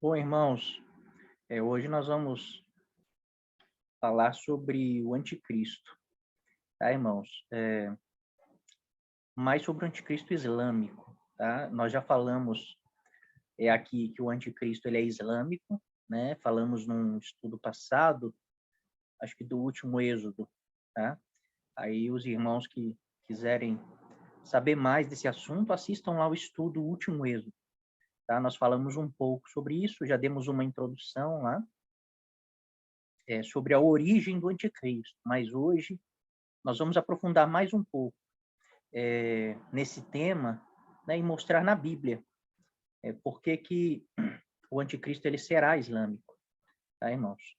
Bom, irmãos, hoje nós vamos falar sobre o anticristo, tá, irmãos? Mais sobre o anticristo islâmico, tá? Nós já falamos aqui que o anticristo ele é islâmico, né? Falamos num estudo passado, acho que do último Êxodo, tá? Aí os irmãos que quiserem saber mais desse assunto, assistam lá o estudo Último Êxodo, tá? Nós falamos um pouco sobre isso, já demos uma introdução lá, sobre a origem do anticristo, mas hoje nós vamos aprofundar mais um pouco nesse tema, né, e mostrar na Bíblia por que o anticristo ele será islâmico, tá, irmãos?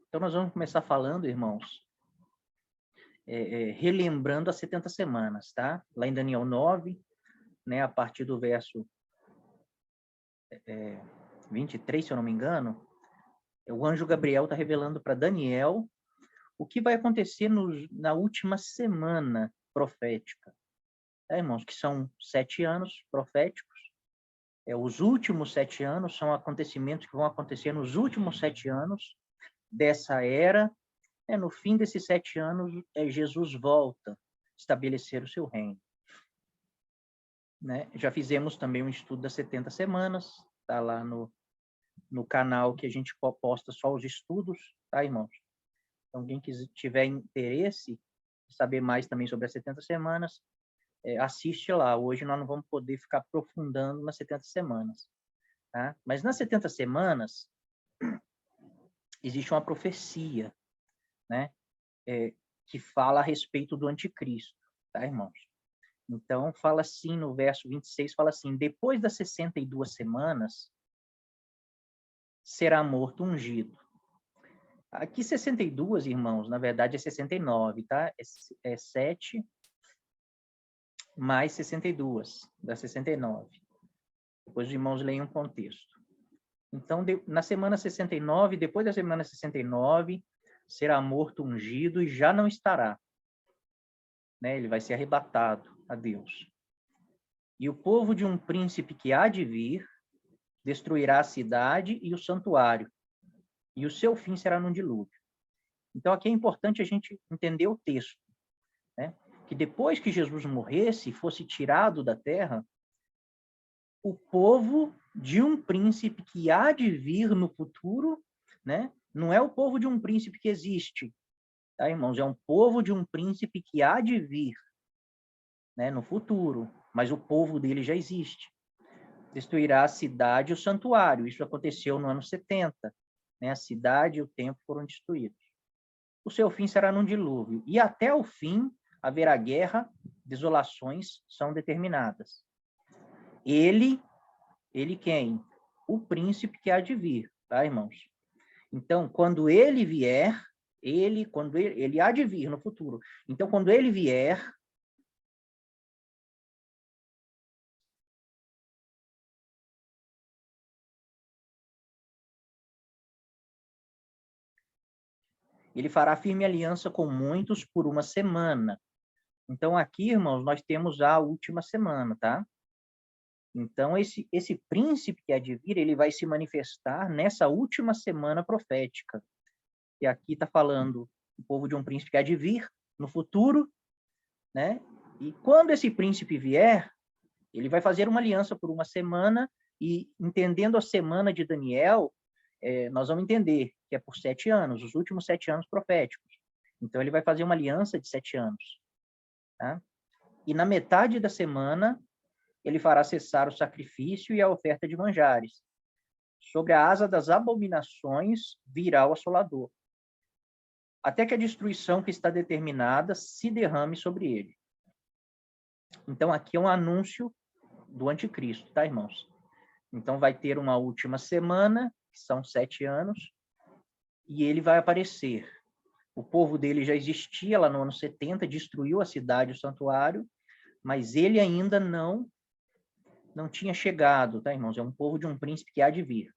Então nós vamos começar falando, irmãos, relembrando as 70 semanas, tá? Lá em Daniel 9, né, a partir do verso 23, se eu não me engano, o anjo Gabriel está revelando para Daniel o que vai acontecer na última semana profética, tá, irmãos? Que são 7 anos proféticos. Os últimos 7 anos são acontecimentos que vão acontecer nos últimos 7 anos dessa era. No fim desses 7 anos, Jesus volta a estabelecer o seu reino, né? Já fizemos também um estudo das 70 semanas, tá lá no canal que a gente posta só os estudos, tá, irmãos? Então, quem tiver interesse em saber mais também sobre as 70 semanas, assiste lá. Hoje nós não vamos poder ficar aprofundando nas 70 semanas, tá? Mas nas 70 semanas, existe uma profecia, né? Que fala a respeito do anticristo, tá, irmãos? Então, fala assim no verso 26, fala assim: depois das 62 semanas, será morto ungido. Aqui 62, irmãos, na verdade é 69, tá? É 7 mais 62, dá 69. Depois os irmãos leem um contexto. Então, na semana 69, depois da semana 69, será morto ungido e já não estará, né? Ele vai ser arrebatado a Deus. E o povo de um príncipe que há de vir destruirá a cidade e o santuário, e o seu fim será num dilúvio. Então, aqui é importante a gente entender o texto, né? Que depois que Jesus morresse e fosse tirado da terra, o povo de um príncipe que há de vir no futuro, né? Não é o povo de um príncipe que existe, tá, irmãos? É um povo de um príncipe que há de vir, né, no futuro, mas o povo dele já existe. Destruirá a cidade e o santuário. Isso aconteceu no ano 70, né? A cidade e o templo foram destruídos. O seu fim será num dilúvio, e até o fim haverá guerra, desolações são determinadas. Ele quem? O príncipe que há de vir, tá, irmãos? Então, quando ele vier, ele há de vir no futuro. Então, quando ele vier, ele fará firme aliança com muitos por uma semana. Então, aqui, irmãos, nós temos a última semana, tá? Então, esse príncipe que há de vir, ele vai se manifestar nessa última semana profética. E aqui está falando o povo de um príncipe que há de vir no futuro, né? E quando esse príncipe vier, Ele vai fazer uma aliança por uma semana e, entendendo a semana de Daniel, nós vamos entender que é por 7 anos, os últimos 7 anos proféticos. Então, ele vai fazer uma aliança de 7 anos. Tá? E na metade da semana, ele fará cessar o sacrifício e a oferta de manjares. Sobre a asa das abominações virá o assolador, até que a destruição que está determinada se derrame sobre ele. Então, aqui é um anúncio do anticristo, tá, irmãos? Então, vai ter uma última semana, que são 7 anos, e ele vai aparecer. O povo dele já existia lá no ano 70, destruiu a cidade, o santuário, mas ele ainda não tinha chegado, tá, irmãos? É um povo de um príncipe que há de vir.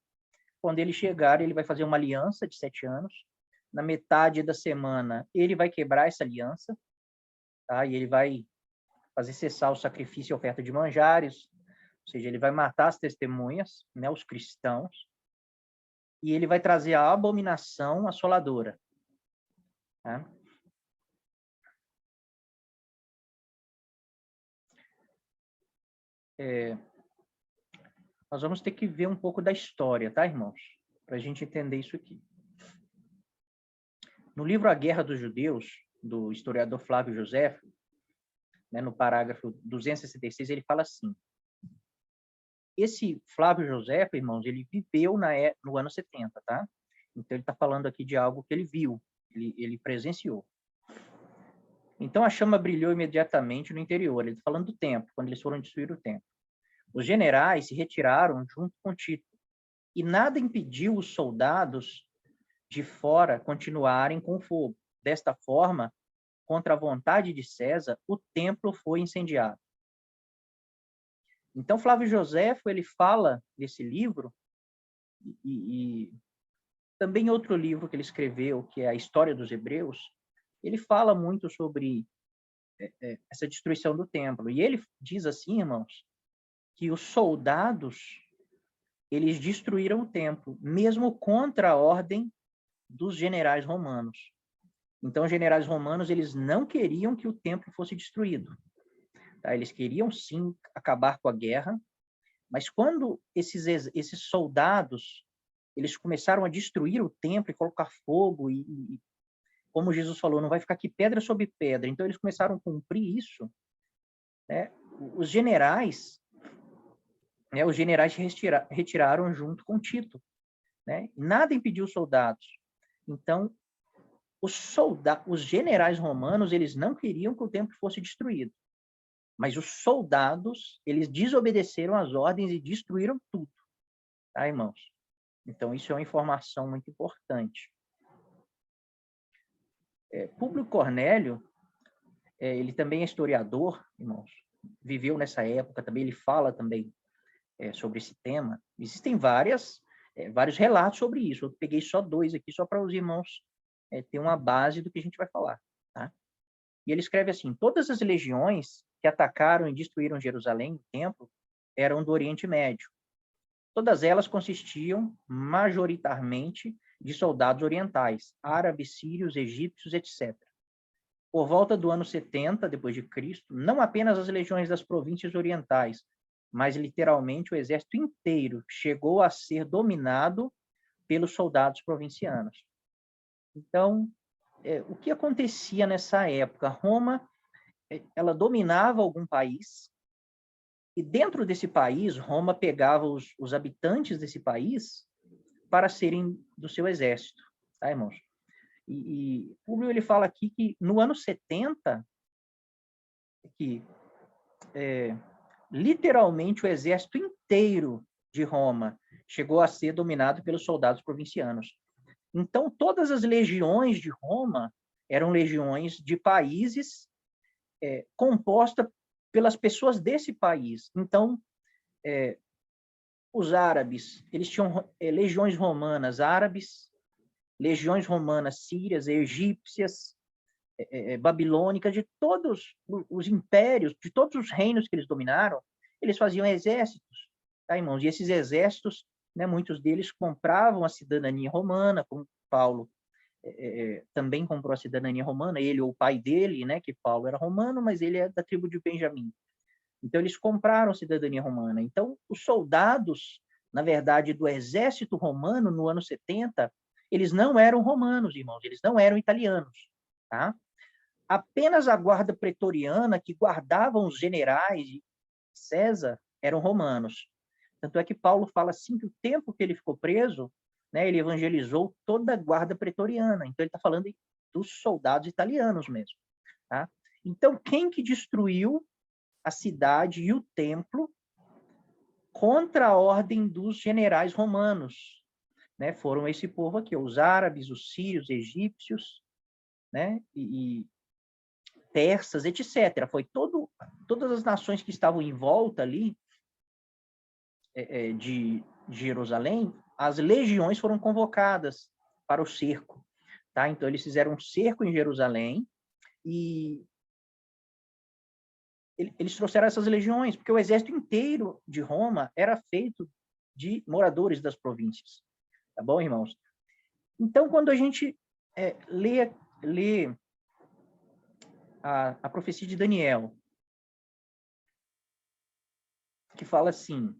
Quando ele chegar, ele vai fazer uma aliança de 7 anos. Na metade da semana, ele vai quebrar essa aliança, tá? E ele vai fazer cessar o sacrifício e a oferta de manjares, ou seja, ele vai matar as testemunhas, né, os cristãos, e ele vai trazer a abominação assoladora. Tá? Nós vamos ter que ver um pouco da história, tá, irmãos? Para a gente entender isso aqui. No livro A Guerra dos Judeus, do historiador Flávio Joséfo, né, no parágrafo 266, ele fala assim: esse Flávio Joséfo, irmãos, ele viveu no ano 70, tá? Então, ele está falando aqui de algo que ele viu, ele presenciou. Então, a chama brilhou imediatamente no interior. Ele está falando do templo, quando eles foram destruir o templo. Os generais se retiraram junto com Tito, e nada impediu os soldados de fora continuarem com o fogo. Desta forma, contra a vontade de César, o templo foi incendiado. Então, Flávio Joséfo, ele fala nesse livro, e também outro livro que ele escreveu, que é a História dos Hebreus, ele fala muito sobre essa destruição do templo. E ele diz assim, irmãos, que os soldados, eles destruíram o templo, mesmo contra a ordem dos generais romanos. Então, os generais romanos, eles não queriam que o templo fosse destruído. Tá? Eles queriam, sim, acabar com a guerra, mas quando esses soldados, eles começaram a destruir o templo e colocar fogo, e como Jesus falou, não vai ficar aqui pedra sobre pedra, então eles começaram a cumprir isso, né? Os generais retiraram junto com Tito, né? Nada impediu os soldados. Então, os generais romanos, eles não queriam que o templo fosse destruído. Mas os soldados, eles desobedeceram às ordens e destruíram tudo. Tá, irmãos? Então, isso é uma informação muito importante. Públio Cornélio, ele também é historiador, irmãos. Viveu nessa época também, ele fala também sobre esse tema. Existem vários relatos sobre isso. Eu peguei só 2 aqui, só para os irmãos ter uma base do que a gente vai falar. Tá? E ele escreve assim: todas as legiões que atacaram e destruíram Jerusalém, o templo, eram do Oriente Médio. Todas elas consistiam, majoritariamente, de soldados orientais, árabes, sírios, egípcios, etc. Por volta do ano 70 depois de Cristo, não apenas as legiões das províncias orientais, mas literalmente o exército inteiro chegou a ser dominado pelos soldados provincianos. Então, o que acontecia nessa época? Roma, ela dominava algum país, e dentro desse país, Roma pegava os habitantes desse país para serem do seu exército, tá, irmãos? E Públio, ele fala aqui que no ano 70, literalmente o exército inteiro de Roma chegou a ser dominado pelos soldados provincianos. Então, todas as legiões de Roma eram legiões de países compostas pelas pessoas desse país. Então, os árabes, eles tinham legiões romanas árabes, legiões romanas sírias, egípcias, babilônicas, de todos os impérios, de todos os reinos que eles dominaram, eles faziam exércitos, tá, irmãos? E esses exércitos, né, muitos deles compravam a cidadania romana, como Paulo também comprou a cidadania romana, ele ou o pai dele, né, que Paulo era romano, mas ele é da tribo de Benjamim. Então, eles compraram a cidadania romana. Então, os soldados, na verdade, do exército romano, no ano 70, eles não eram romanos, irmãos, eles não eram italianos, tá? Apenas a guarda pretoriana, que guardavam os generais de César, eram romanos. Tanto é que Paulo fala assim que o tempo que ele ficou preso, né, ele evangelizou toda a guarda pretoriana. Então, ele está falando dos soldados italianos mesmo. Tá? Então, quem que destruiu a cidade e o templo contra a ordem dos generais romanos? Né? Foram esse povo aqui, os árabes, os sírios, egípcios, né? e persas, etc. Foi todas as nações que estavam em volta ali de Jerusalém, as legiões foram convocadas para o cerco. Tá? Então, eles fizeram um cerco em Jerusalém e eles trouxeram essas legiões, porque o exército inteiro de Roma era feito de moradores das províncias. Tá bom, irmãos? Então, quando a gente lê a profecia de Daniel, que fala assim: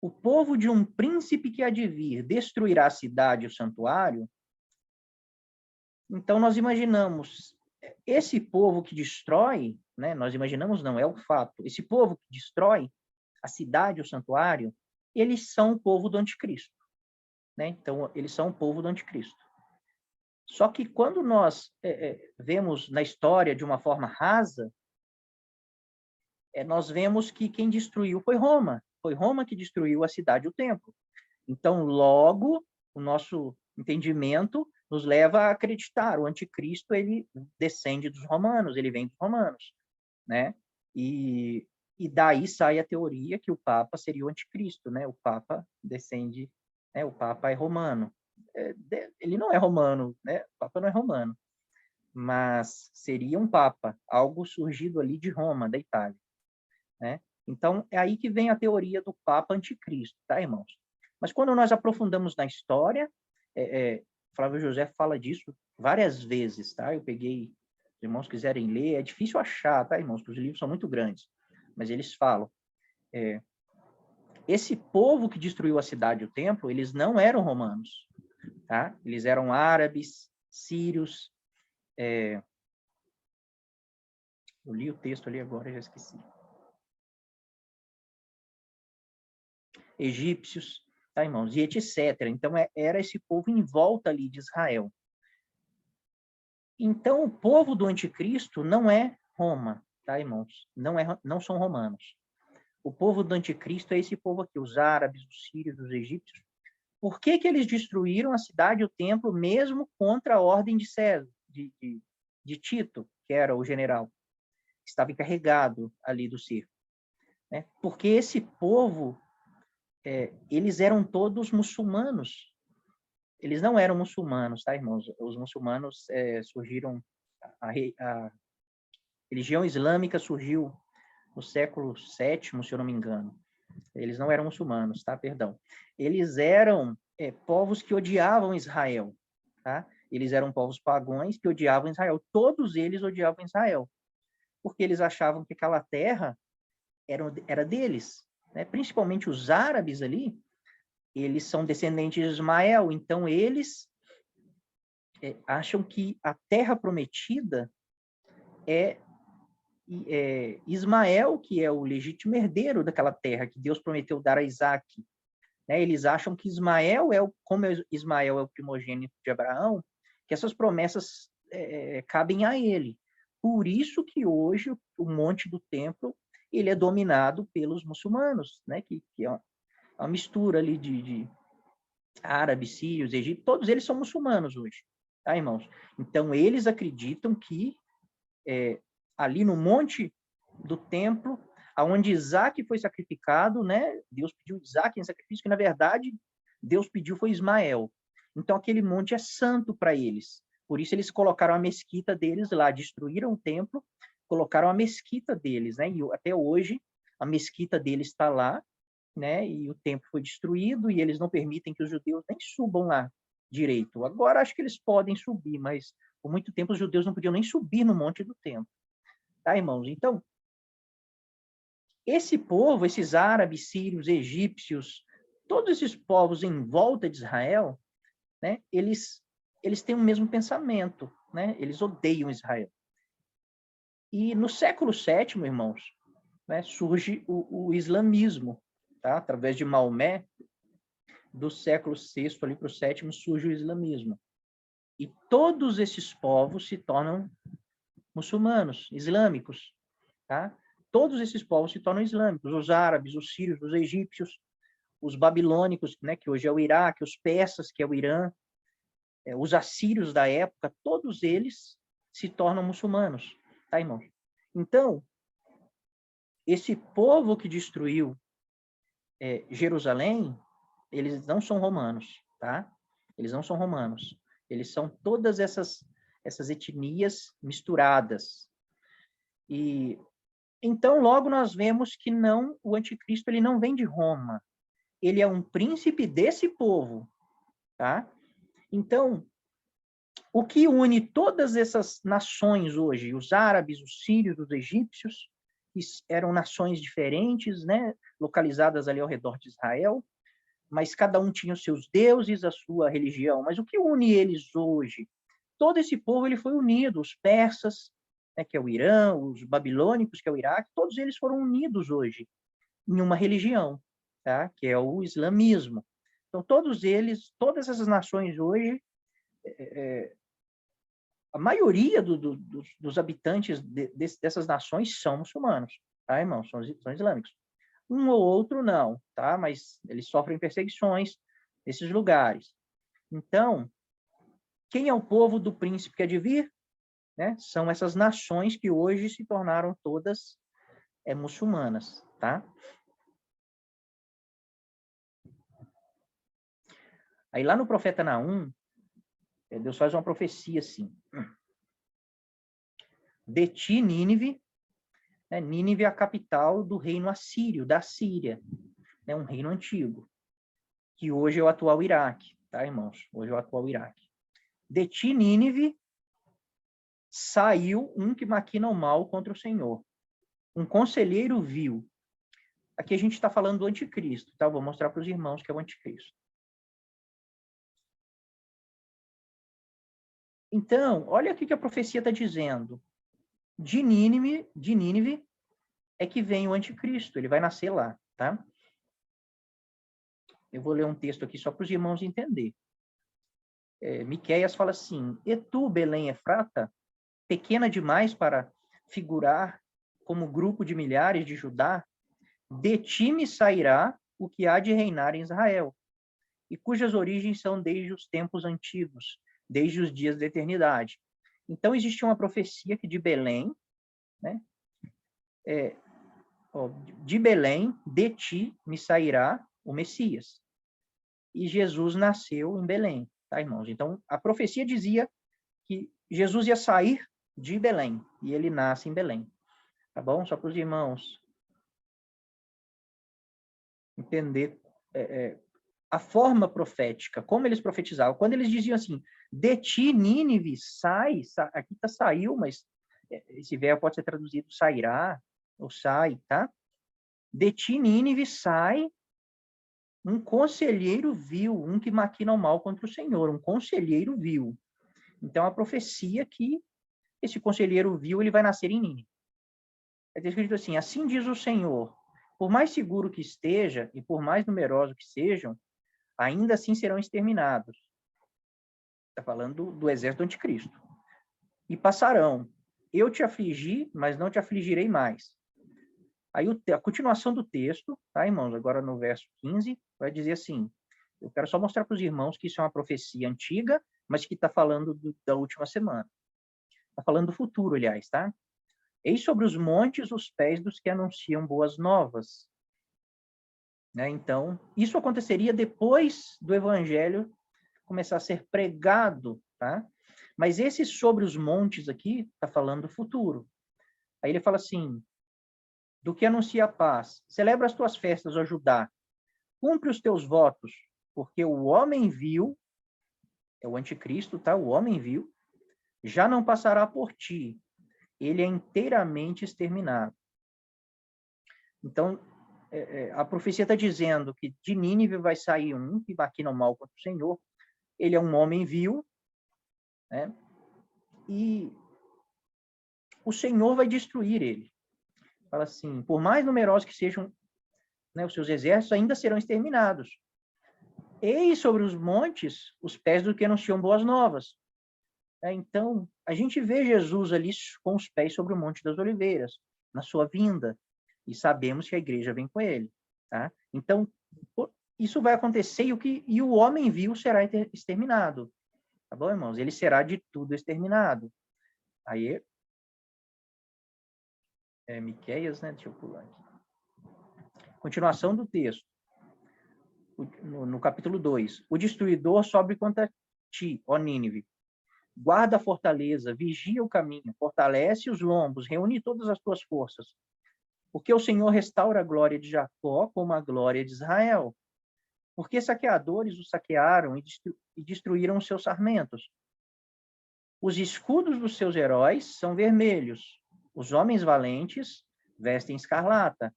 o povo de um príncipe que há de vir destruirá a cidade e o santuário. Então, nós imaginamos esse povo que destrói, né? Nós imaginamos, não, é o fato. Esse povo que destrói a cidade, o santuário, eles são o povo do anticristo. Né? Então, eles são o povo do anticristo. Só que quando nós vemos na história de uma forma rasa, nós vemos que quem destruiu foi Roma. Foi Roma que destruiu a cidade e o templo. Então, logo, o nosso entendimento nos leva a acreditar, o anticristo, ele descende dos romanos, ele vem dos romanos, né? E daí sai a teoria que o Papa seria o anticristo, né? O Papa descende, né? O Papa é romano. Ele não é romano, né? O Papa não é romano, mas seria um Papa, algo surgido ali de Roma, da Itália, né? Então, é aí que vem a teoria do Papa anticristo, tá, irmãos? Mas quando nós aprofundamos na história, Flávio José fala disso várias vezes, tá? Eu peguei, os irmãos quiserem ler, é difícil achar, tá, irmãos? Porque os livros são muito grandes, mas eles falam. Esse povo que destruiu a cidade e o templo, eles não eram romanos, tá? Eles eram árabes, sírios. Eu li o texto ali agora, já esqueci. Egípcios, tá, irmãos? E etc. Então, era esse povo em volta ali de Israel. Então, o povo do anticristo não é Roma, tá, irmãos? Não são romanos. O povo do anticristo é esse povo aqui, os árabes, os sírios, os egípcios. Por que eles destruíram a cidade e o templo mesmo contra a ordem de César, de Tito, que era o general, que estava encarregado ali do cerco? Né? Porque esse povo, eles eram todos muçulmanos. Eles não eram muçulmanos, tá, irmãos? Os muçulmanos surgiram, a religião islâmica surgiu no século VII, se eu não me engano. Eles não eram muçulmanos, tá? Perdão. Eles eram povos que odiavam Israel, tá? Eles eram povos pagãos que odiavam Israel. Todos eles odiavam Israel, porque eles achavam que aquela terra era deles, né? Principalmente os árabes ali, eles são descendentes de Ismael, então eles acham que a terra prometida é Ismael, que é o legítimo herdeiro daquela terra que Deus prometeu dar a Isaac. Né? Eles acham que Ismael como Ismael é o primogênito de Abraão, que essas promessas cabem a ele. Por isso que hoje o Monte do Templo ele é dominado pelos muçulmanos, né? que é uma mistura ali de árabes, sírios, egípcios, todos eles são muçulmanos hoje, tá, irmãos? Então, eles acreditam que ali no monte do templo, aonde Isaac foi sacrificado, né? Deus pediu Isaac em sacrifício, que na verdade Deus pediu foi Ismael. Então aquele monte é santo para eles. Por isso eles colocaram a mesquita deles lá, destruíram o templo, colocaram a mesquita deles, né? E até hoje a mesquita deles está lá, né? E o templo foi destruído e eles não permitem que os judeus nem subam lá direito. Agora acho que eles podem subir, mas por muito tempo os judeus não podiam nem subir no monte do templo. Tá, irmãos? Então, esse povo, esses árabes, sírios, egípcios, todos esses povos em volta de Israel, né, eles têm o mesmo pensamento, né? Eles odeiam Israel. E no século VII, irmãos, né, surge o islamismo, tá? Através de Maomé, do século VI ali para o VII, surge o islamismo. E todos esses povos se tornam muçulmanos, islâmicos, tá? Todos esses povos se tornam islâmicos, os árabes, os sírios, os egípcios, os babilônicos, né, que hoje é o Iraque, os persas, que é o Irã, os assírios da época, todos eles se tornam muçulmanos, tá, irmãos? Então, esse povo que destruiu Jerusalém, eles não são romanos, tá? Eles não são romanos. Eles são todas essas etnias misturadas. E então logo nós vemos que não, o anticristo ele não vem de Roma. Ele é um príncipe desse povo, tá? Então, o que une todas essas nações hoje, os árabes, os sírios, os egípcios, que eram nações diferentes, né, localizadas ali ao redor de Israel, mas cada um tinha os seus deuses, a sua religião. Mas o que une eles hoje? Todo esse povo ele foi unido, os persas, né, que é o Irã, os babilônicos, que é o Iraque, todos eles foram unidos hoje em uma religião, tá? Que é o islamismo. Então, todos eles, todas essas nações hoje, a maioria dos habitantes dessas nações são muçulmanos, tá, irmãos? São islâmicos. Um ou outro não, tá? Mas eles sofrem perseguições nesses lugares. Então, quem é o povo do príncipe que há de vir? Né? São essas nações que hoje se tornaram todas muçulmanas, tá? Aí lá no profeta Naum, Deus faz uma profecia assim. De ti, Nínive, né? Nínive é a capital do reino assírio, da Síria, né? Um reino antigo, que hoje é o atual Iraque, tá, irmãos? Hoje é o atual Iraque. De ti, Nínive, saiu um que maquina o mal contra o Senhor. Um conselheiro vil. Aqui a gente está falando do anticristo, tá? Vou mostrar para os irmãos que é o anticristo. Então, olha o que a profecia está dizendo. De Nínive é que vem o anticristo, ele vai nascer lá, tá? Eu vou ler um texto aqui só para os irmãos entenderem. Miqueias fala assim: E tu, Belém Efrata, pequena demais para figurar como grupo de milhares de Judá, de ti me sairá o que há de reinar em Israel, e cujas origens são desde os tempos antigos, desde os dias da eternidade. Então, existia uma profecia que de Belém, né? De Belém, de ti me sairá o Messias. E Jesus nasceu em Belém, tá, irmãos? Então, a profecia dizia que Jesus ia sair de Belém, e ele nasce em Belém. Tá bom? Só para os irmãos entender a forma profética, como eles profetizavam. Quando eles diziam assim, de ti, Nínive, sai, aqui está saiu, mas esse verbo pode ser traduzido sairá, ou sai, tá? De ti, Nínive, sai um conselheiro vil, um que maquina o mal contra o Senhor, um conselheiro vil. Então, a profecia que esse conselheiro vil, ele vai nascer em Nínive. É escrito assim, assim diz o Senhor, por mais seguro que esteja e por mais numerosos que sejam, ainda assim serão exterminados. Está falando do exército do anticristo. E passarão. Eu te afligi, mas não te afligirei mais. Aí a continuação do texto, tá, irmãos? Agora no verso 15, vai dizer assim, eu quero só mostrar para os irmãos que isso é uma profecia antiga, mas que está falando da última semana. Está falando do futuro, aliás, tá? Eis sobre os montes os pés dos que anunciam boas novas. Né? Então, isso aconteceria depois do evangelho começar a ser pregado, tá? Mas esse sobre os montes aqui está falando do futuro. Aí ele fala assim, do que anuncia a paz, celebra as tuas festas, ó Judá, cumpre os teus votos, porque o homem vil, é o anticristo, tá? O homem vil, já não passará por ti, ele é inteiramente exterminado. Então, a profecia está dizendo que de Nínive vai sair um que maquina o mal contra o Senhor. Ele é um homem vil, né? E o Senhor vai destruir ele. Fala assim, por mais numerosos que sejam, né, os seus exércitos, ainda serão exterminados. Eis sobre os montes os pés do que anunciam boas novas. Então, a gente vê Jesus ali com os pés sobre o Monte das Oliveiras, na sua vinda, e sabemos que a igreja vem com ele. Tá? Então, isso vai acontecer e o homem vil será exterminado. Tá bom, irmãos? Ele será de tudo exterminado. Aí, Miqueias, né? Deixa eu pular aqui. Continuação do texto. No capítulo 2. O destruidor sobe contra ti, ó Nínive. Guarda a fortaleza, vigia o caminho, fortalece os lombos, reúne todas as tuas forças. Porque o Senhor restaura a glória de Jacó como a glória de Israel. Porque saqueadores o saquearam e destruíram os seus sarmentos. Os escudos dos seus heróis são vermelhos. Os homens valentes vestem escarlata.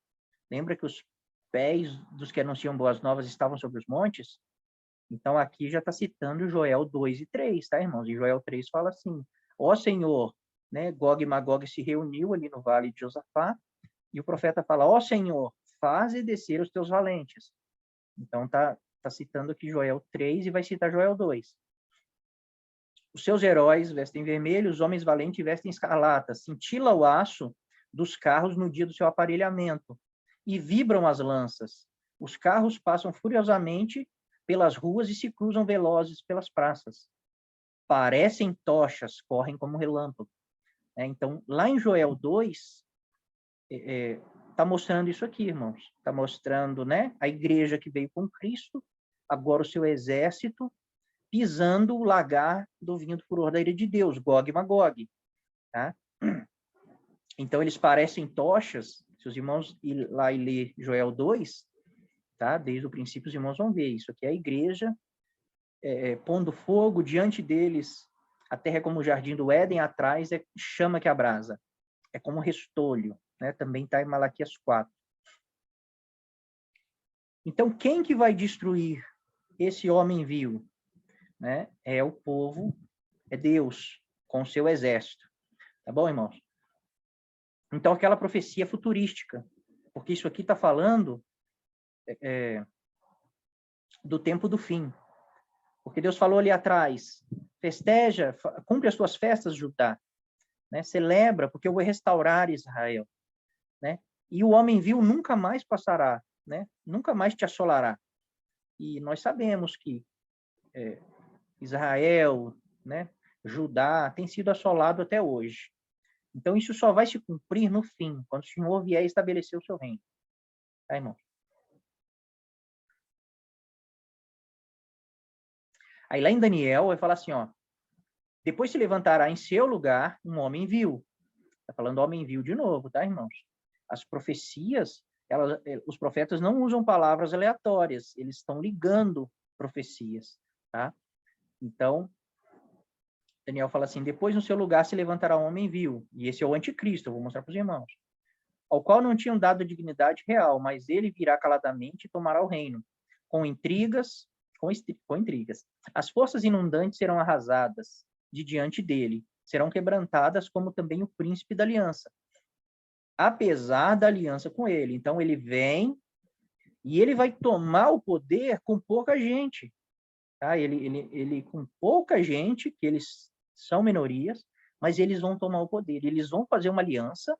Lembra que os pés dos que anunciam boas novas estavam sobre os montes? Então, aqui já está citando Joel 2 e 3, tá, irmãos? E Joel 3 fala assim, ó Senhor, né, Gog e Magog se reuniu ali no vale de Josafá, e o profeta fala, ó Senhor, faze descer os teus valentes. Então, tá citando aqui Joel 3 e vai citar Joel 2. Os seus heróis vestem vermelho, os homens valentes vestem escarlata. Cintila o aço dos carros no dia do seu aparelhamento, e vibram as lanças. Os carros passam furiosamente pelas ruas e se cruzam velozes pelas praças. Parecem tochas, correm como relâmpago. Então, lá em Joel 2, está mostrando isso aqui, irmãos. Está mostrando, né, a igreja que veio com Cristo, agora o seu exército, pisando o lagar do vinho do furor da ira de Deus, Gog e Magog. Tá? Então, eles parecem tochas. Se os irmãos ir lá e ler Joel 2, tá? Desde o princípio, os irmãos vão ver isso aqui. É a igreja pondo fogo diante deles. A terra é como o jardim do Éden, atrás é chama que abrasa. É como um restolho. Né? Também está em Malaquias 4. Então, quem que vai destruir esse homem vil? Né? É o povo, é Deus, com o seu exército. Tá bom, irmãos? Então, aquela profecia futurística, porque isso aqui está falando do tempo do fim. Porque Deus falou ali atrás, festeja, cumpre as tuas festas, Judá. Né? Celebra, porque eu vou restaurar Israel. Né? E o homem vil nunca mais passará, né? Nunca mais te assolará. E nós sabemos que Israel, né, Judá, tem sido assolado até hoje. Então, isso só vai se cumprir no fim, quando o Senhor vier estabelecer o seu reino. Tá, irmão? Aí lá em Daniel, vai falar assim, ó, depois se levantará em seu lugar um homem vil. Está falando homem vil de novo, tá, irmãos? As profecias, os profetas não usam palavras aleatórias, eles estão ligando profecias, tá? Então, Daniel fala assim, depois no seu lugar se levantará um homem vil, e esse é o anticristo, eu vou mostrar para os irmãos, ao qual não tinham dado dignidade real, mas ele virá caladamente e tomará o reino, com intrigas. As forças inundantes serão arrasadas de diante dele, serão quebrantadas como também o príncipe da aliança, apesar da aliança com ele. Então, ele vem e ele vai tomar o poder com pouca gente. Tá? Ele com pouca gente, que eles são minorias, mas eles vão tomar o poder. Eles vão fazer uma aliança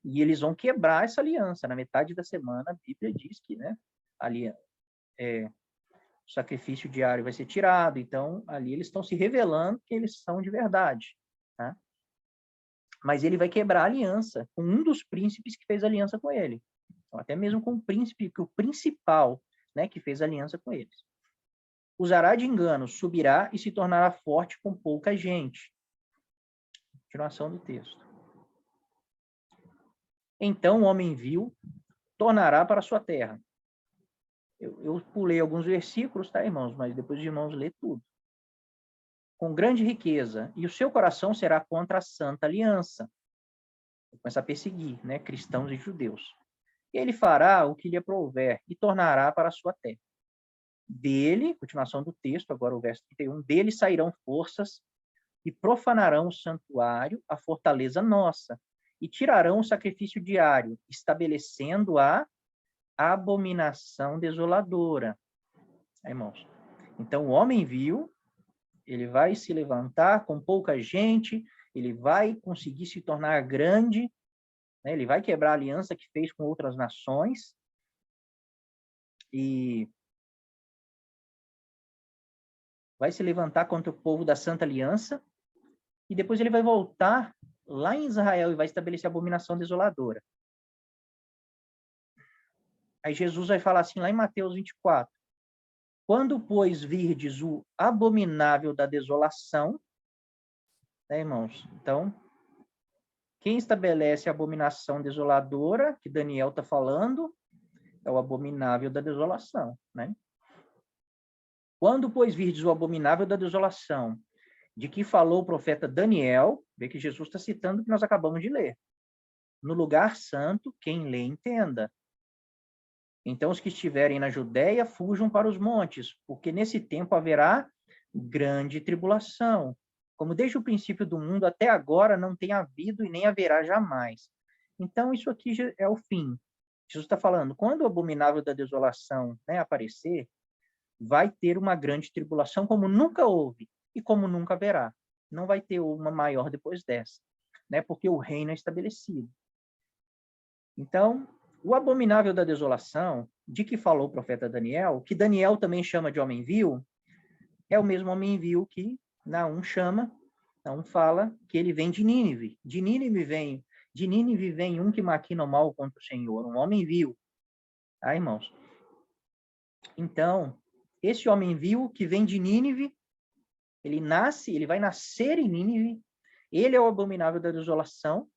e eles vão quebrar essa aliança. Na metade da semana, a Bíblia diz que, né, ali, o sacrifício diário vai ser tirado. Então, ali eles estão se revelando que eles são de verdade. Tá? Mas ele vai quebrar a aliança com um dos príncipes que fez aliança com ele. Então, até mesmo com o príncipe, que o principal, né, que fez aliança com eles. Usará de engano, subirá e se tornará forte com pouca gente. Continuação do texto. Então o homem vil tornará para a sua terra. Eu pulei alguns versículos, tá, irmãos? Mas depois os irmãos lê tudo. Com grande riqueza, e o seu coração será contra a santa aliança. Vai começar a perseguir, né, cristãos e judeus. Ele fará o que lhe aprouver e tornará para a sua terra. Dele, continuação do texto, agora o verso 31, dele sairão forças e profanarão o santuário, a fortaleza nossa, e tirarão o sacrifício diário, estabelecendo a abominação desoladora. Irmãos, então o homem vil, ele vai se levantar com pouca gente, ele vai conseguir se tornar grande, né? Ele vai quebrar a aliança que fez com outras nações, e vai se levantar contra o povo da Santa Aliança, e depois ele vai voltar lá em Israel e vai estabelecer a abominação desoladora. Aí Jesus vai falar assim, lá em Mateus 24, quando, pois, virdes o abominável da desolação, né, irmãos? Então, quem estabelece a abominação desoladora, que Daniel está falando, é o abominável da desolação, né? Quando, pois, virdes o abominável da desolação, de que falou o profeta Daniel, vê que Jesus está citando o que nós acabamos de ler. No lugar santo, quem lê, entenda. Então, os que estiverem na Judéia, fujam para os montes, porque nesse tempo haverá grande tribulação, como desde o princípio do mundo até agora não tem havido e nem haverá jamais. Então, isso aqui é o fim. Jesus está falando, quando o abominável da desolação, né, aparecer, vai ter uma grande tribulação como nunca houve e como nunca haverá. Não vai ter uma maior depois dessa, né, porque o reino é estabelecido. Então, o abominável da desolação, de que falou o profeta Daniel, que Daniel também chama de homem vil, é o mesmo homem vil que Naum chama, Naum fala que ele vem de Nínive. De Nínive vem um que maquina o mal contra o Senhor, um homem vil. Tá, irmãos? Então, esse homem vil que vem de Nínive, ele vai nascer em Nínive, ele é o abominável da desolação,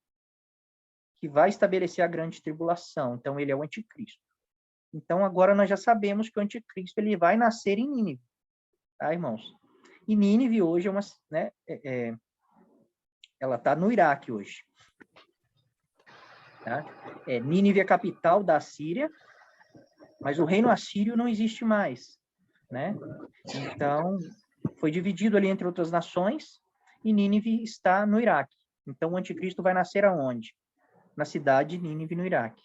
que vai estabelecer a grande tribulação. Então, ele é o anticristo. Então, agora nós já sabemos que o anticristo ele vai nascer em Nínive. Tá, irmãos? E Nínive hoje é uma... Né, ela está no Iraque hoje. Tá? Nínive é a capital da Assíria, mas o reino assírio não existe mais. Né? Então, foi dividido ali entre outras nações, e Nínive está no Iraque. Então, o anticristo vai nascer aonde? Na cidade de Nínive, no Iraque.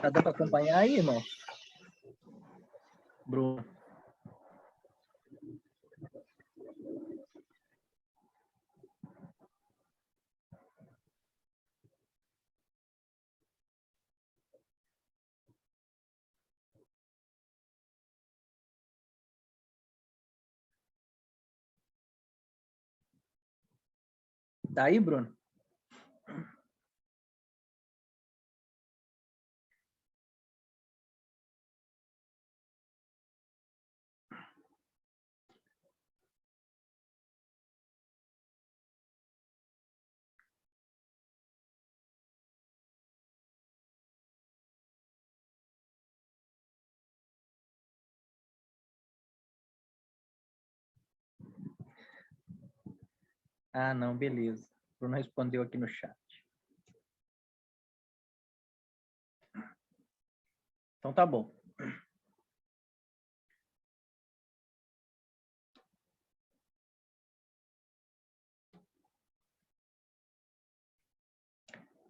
Tá dando para acompanhar aí, irmão? Bruno. Tá aí, Bruno? Ah, não, beleza. O Bruno respondeu aqui no chat. Então tá bom.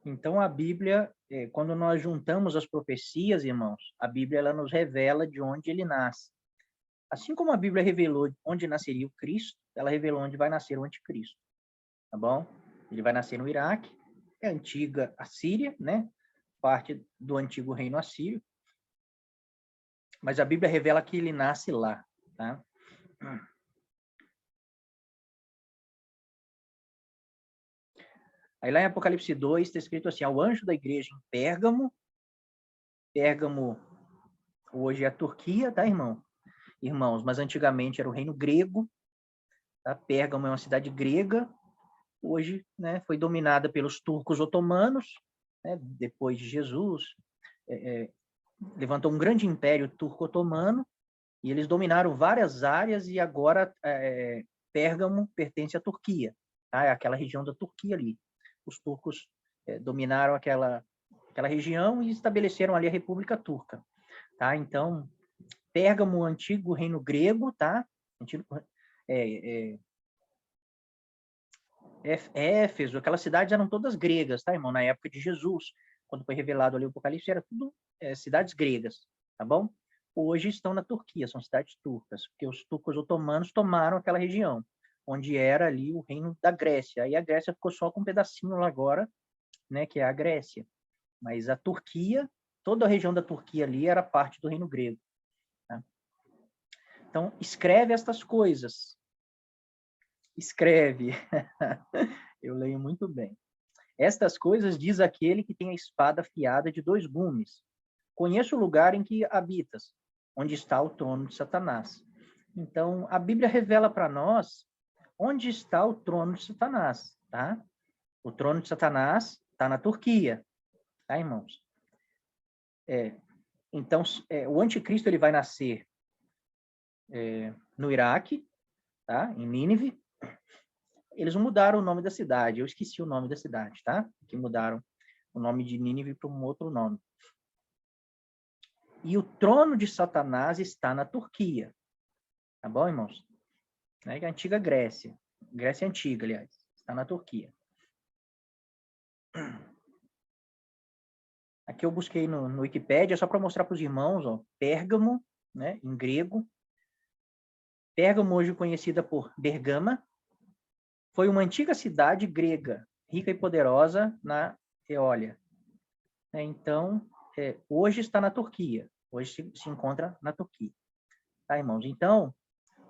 Então a Bíblia, quando nós juntamos as profecias, irmãos, a Bíblia ela nos revela de onde ele nasce. Assim como a Bíblia revelou onde nasceria o Cristo, ela revelou onde vai nascer o anticristo. Tá bom? Ele vai nascer no Iraque, é a antiga Assíria, né? Parte do antigo reino assírio. Mas a Bíblia revela que ele nasce lá, tá? Aí lá em Apocalipse 2 está escrito assim, ao anjo da igreja em Pérgamo, Pérgamo hoje é a Turquia, tá, irmãos? Mas antigamente era o reino grego, tá? Pérgamo é uma cidade grega, hoje, né, foi dominada pelos turcos otomanos, né, depois de Jesus, levantou um grande império turco-otomano, e eles dominaram várias áreas, e agora Pérgamo pertence à Turquia, tá? É aquela região da Turquia ali. Os turcos dominaram aquela região e estabeleceram ali a República Turca, tá? Então, Pérgamo, antigo reino grego, tá? Antigo, Éfeso, aquelas cidades eram todas gregas, tá, irmão? Na época de Jesus, quando foi revelado ali o Apocalipse, era tudo cidades gregas, tá bom? Hoje estão na Turquia, são cidades turcas, porque os turcos otomanos tomaram aquela região, onde era ali o reino da Grécia. Aí a Grécia ficou só com um pedacinho lá agora, né, que é a Grécia. Mas a Turquia, toda a região da Turquia ali era parte do reino grego. Tá? Então, escreve estas coisas. Escreve. Eu leio muito bem. Estas coisas diz aquele que tem a espada afiada de 2 gumes. Conheço o lugar em que habitas, onde está o trono de Satanás. Então, a Bíblia revela para nós onde está o trono de Satanás, tá? O trono de Satanás está na Turquia, tá, irmãos? Então, o anticristo ele vai nascer no Iraque, tá? Em Nínive. Eles mudaram o nome da cidade, eu esqueci o nome da cidade, tá? Que mudaram o nome de Nínive para um outro nome. E o trono de Satanás está na Turquia. Tá bom, irmãos? É a antiga Grécia. Grécia antiga, aliás. Está na Turquia. Aqui eu busquei no Wikipédia, só para mostrar para os irmãos, ó, Pérgamo, né, em grego. Pérgamo, hoje conhecida por Bergama, foi uma antiga cidade grega, rica e poderosa na Eólia. Então, hoje está na Turquia. Hoje se encontra na Turquia. Tá, irmãos? Então,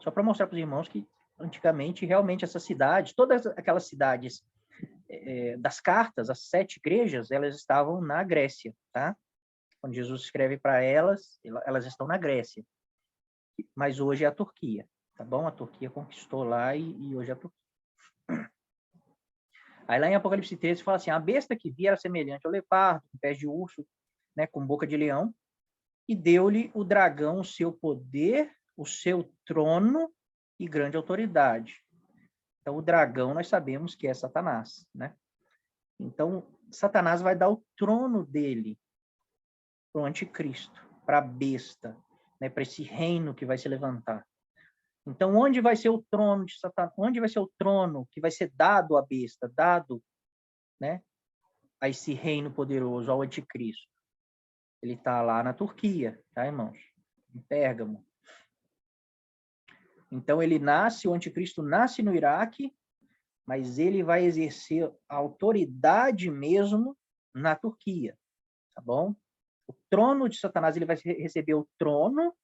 só para mostrar para os irmãos que, antigamente, realmente, essa cidade, todas aquelas cidades das cartas, as 7 igrejas, elas estavam na Grécia, tá? Quando Jesus escreve para elas, elas estão na Grécia. Mas hoje é a Turquia, tá bom? A Turquia conquistou lá e hoje é a Turquia. Aí lá em Apocalipse 13 fala assim, a besta que vi era semelhante ao leopardo, com pés de urso, né, com boca de leão, e deu-lhe o dragão o seu poder, o seu trono e grande autoridade. Então, o dragão nós sabemos que é Satanás, né? Então, Satanás vai dar o trono dele para o anticristo, para a besta, né, para esse reino que vai se levantar. Então, onde vai ser o trono de Satanás? Onde vai ser o trono que vai ser dado à besta, dado, né, a esse reino poderoso, ao anticristo? Ele está lá na Turquia, tá, irmãos? Em Pérgamo. Então, ele nasce, o anticristo nasce no Iraque, mas ele vai exercer a autoridade mesmo na Turquia, tá bom? O trono de Satanás, ele vai receber o trono,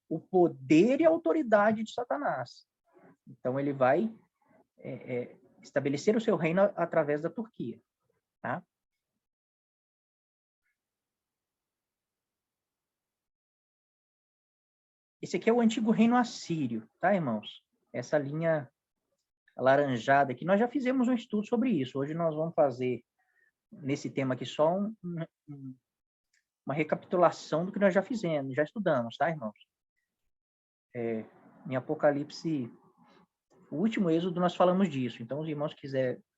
o poder e a autoridade de Satanás. Então, ele vai estabelecer o seu reino através da Turquia, tá? Esse aqui é o antigo reino assírio, tá, irmãos? Essa linha alaranjada aqui, nós já fizemos um estudo sobre isso. Hoje nós vamos fazer, nesse tema aqui, só uma recapitulação do que nós já fizemos, já estudamos, tá, irmãos? Em Apocalipse, o último êxodo, nós falamos disso. Então, os irmãos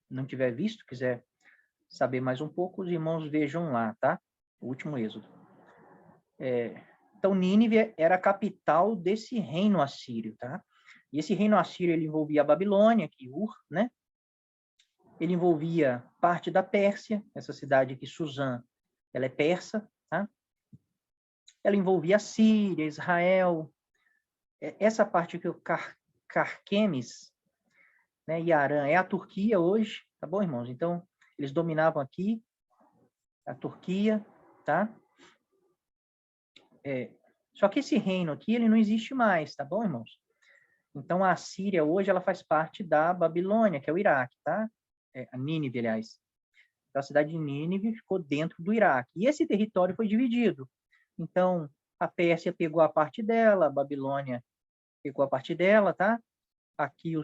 não tiver visto, quiser saber mais um pouco, os irmãos vejam lá, tá? O último êxodo. Então, Nínive era a capital desse reino assírio, tá? E esse reino assírio, ele envolvia a Babilônia, que Ur, né? Ele envolvia parte da Pérsia, essa cidade aqui, Suzã, ela é persa, tá? Ela envolvia a Síria, Israel, essa parte aqui, o Carquemes, né, e Arã, é a Turquia hoje, tá bom, irmãos? Então, eles dominavam aqui a Turquia, tá? Só que esse reino aqui, ele não existe mais, tá bom, irmãos? Então, a Síria hoje, ela faz parte da Babilônia, que é o Iraque, tá? A Nínive, aliás. Então, a cidade de Nínive ficou dentro do Iraque. E esse território foi dividido. Então, a Pérsia pegou a parte dela, a Babilônia pegou a parte dela, tá? Aqui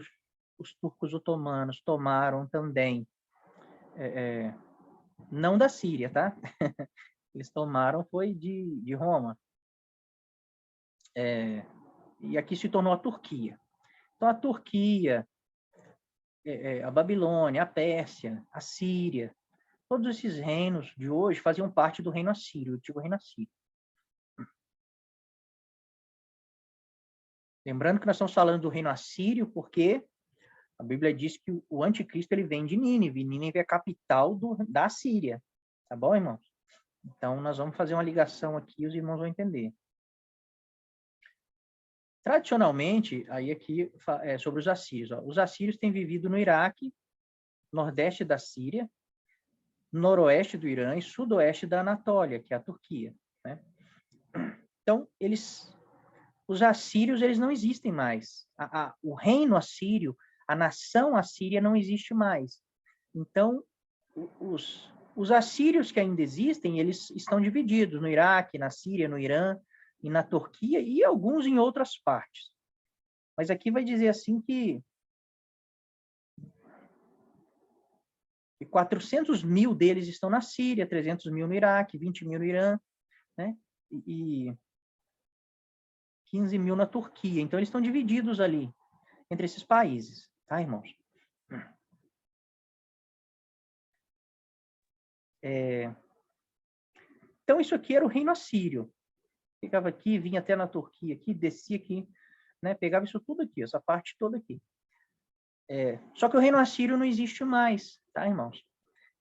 os turcos otomanos tomaram também, não da Síria, tá? Eles tomaram foi de Roma. E aqui se tornou a Turquia. Então, a Turquia, a Babilônia, a Pérsia, a Síria, todos esses reinos de hoje faziam parte do reino assírio, o antigo reino assírio. Lembrando que nós estamos falando do reino assírio porque a Bíblia diz que o anticristo ele vem de Nínive. Nínive é a capital da Síria. Tá bom, irmãos? Então, nós vamos fazer uma ligação aqui e os irmãos vão entender. Tradicionalmente, aí aqui é sobre os assírios. Ó. Os assírios têm vivido no Iraque, nordeste da Síria, noroeste do Irã e sudoeste da Anatólia, que é a Turquia. Né? Então, os assírios eles não existem mais. O reino assírio, a nação assíria não existe mais. Então, os assírios que ainda existem, eles estão divididos no Iraque, na Síria, no Irã, e na Turquia, e alguns em outras partes. Mas aqui vai dizer assim que 400 mil deles estão na Síria, 300 mil no Iraque, 20 mil no Irã, né? E 15 mil na Turquia. Então, eles estão divididos ali, entre esses países, tá, irmãos? Então, isso aqui era o reino assírio. Ficava aqui, vinha até na Turquia, aqui, descia aqui, né? Pegava isso tudo aqui, essa parte toda aqui. Só que o reino assírio não existe mais, tá, irmãos?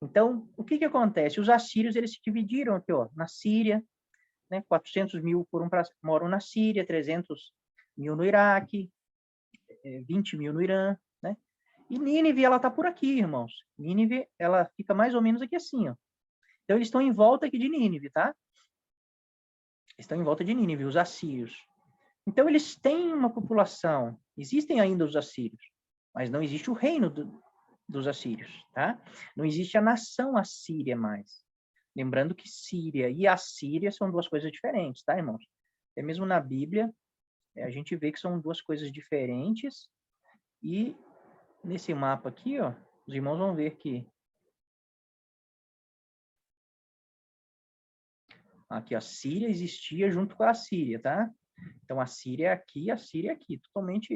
Então, o que acontece? Os assírios, eles se dividiram aqui, ó, na Síria, né? 400 mil moram na Síria, 300 mil no Iraque, 20 mil no Irã, né? E Nínive, ela tá por aqui, irmãos. Nínive, ela fica mais ou menos aqui assim, ó. Então, eles estão em volta aqui de Nínive, tá? Estão em volta de Nínive, os assírios. Então, eles têm uma população. Existem ainda os assírios, mas não existe o reino dos assírios, tá? Não existe a nação assíria mais. Lembrando que Síria e Assíria são duas coisas diferentes, tá, irmãos? Até mesmo na Bíblia, a gente vê que são duas coisas diferentes. E nesse mapa aqui, ó, os irmãos vão ver que aqui a Síria existia junto com a Assíria, tá? Então, a Síria é aqui, a Síria é aqui, totalmente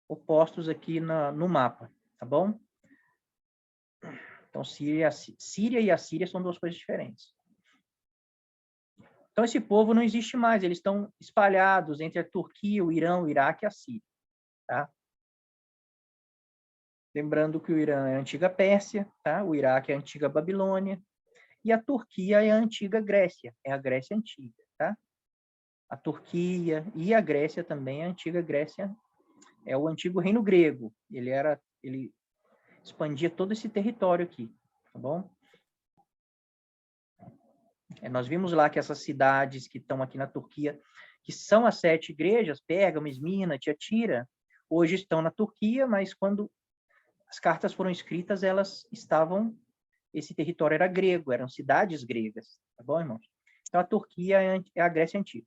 opostos aqui no mapa, tá bom? Então, Síria e Assíria são duas coisas diferentes. Então, esse povo não existe mais, eles estão espalhados entre a Turquia, o Irã, o Iraque e a Síria, tá? Lembrando que o Irã é a antiga Pérsia, tá? O Iraque é a antiga Babilônia, e a Turquia é a antiga Grécia, é a Grécia antiga, tá? A Turquia e a Grécia também, a antiga Grécia, é o antigo reino grego. Ele expandia todo esse território aqui, tá bom? Nós vimos lá que essas cidades que estão aqui na Turquia, que são as 7 igrejas, Pérgamo, Esmirna, Tiatira, hoje estão na Turquia, mas quando as cartas foram escritas, esse território era grego, eram cidades gregas, tá bom, irmãos? Então, a Turquia é a Grécia Antiga.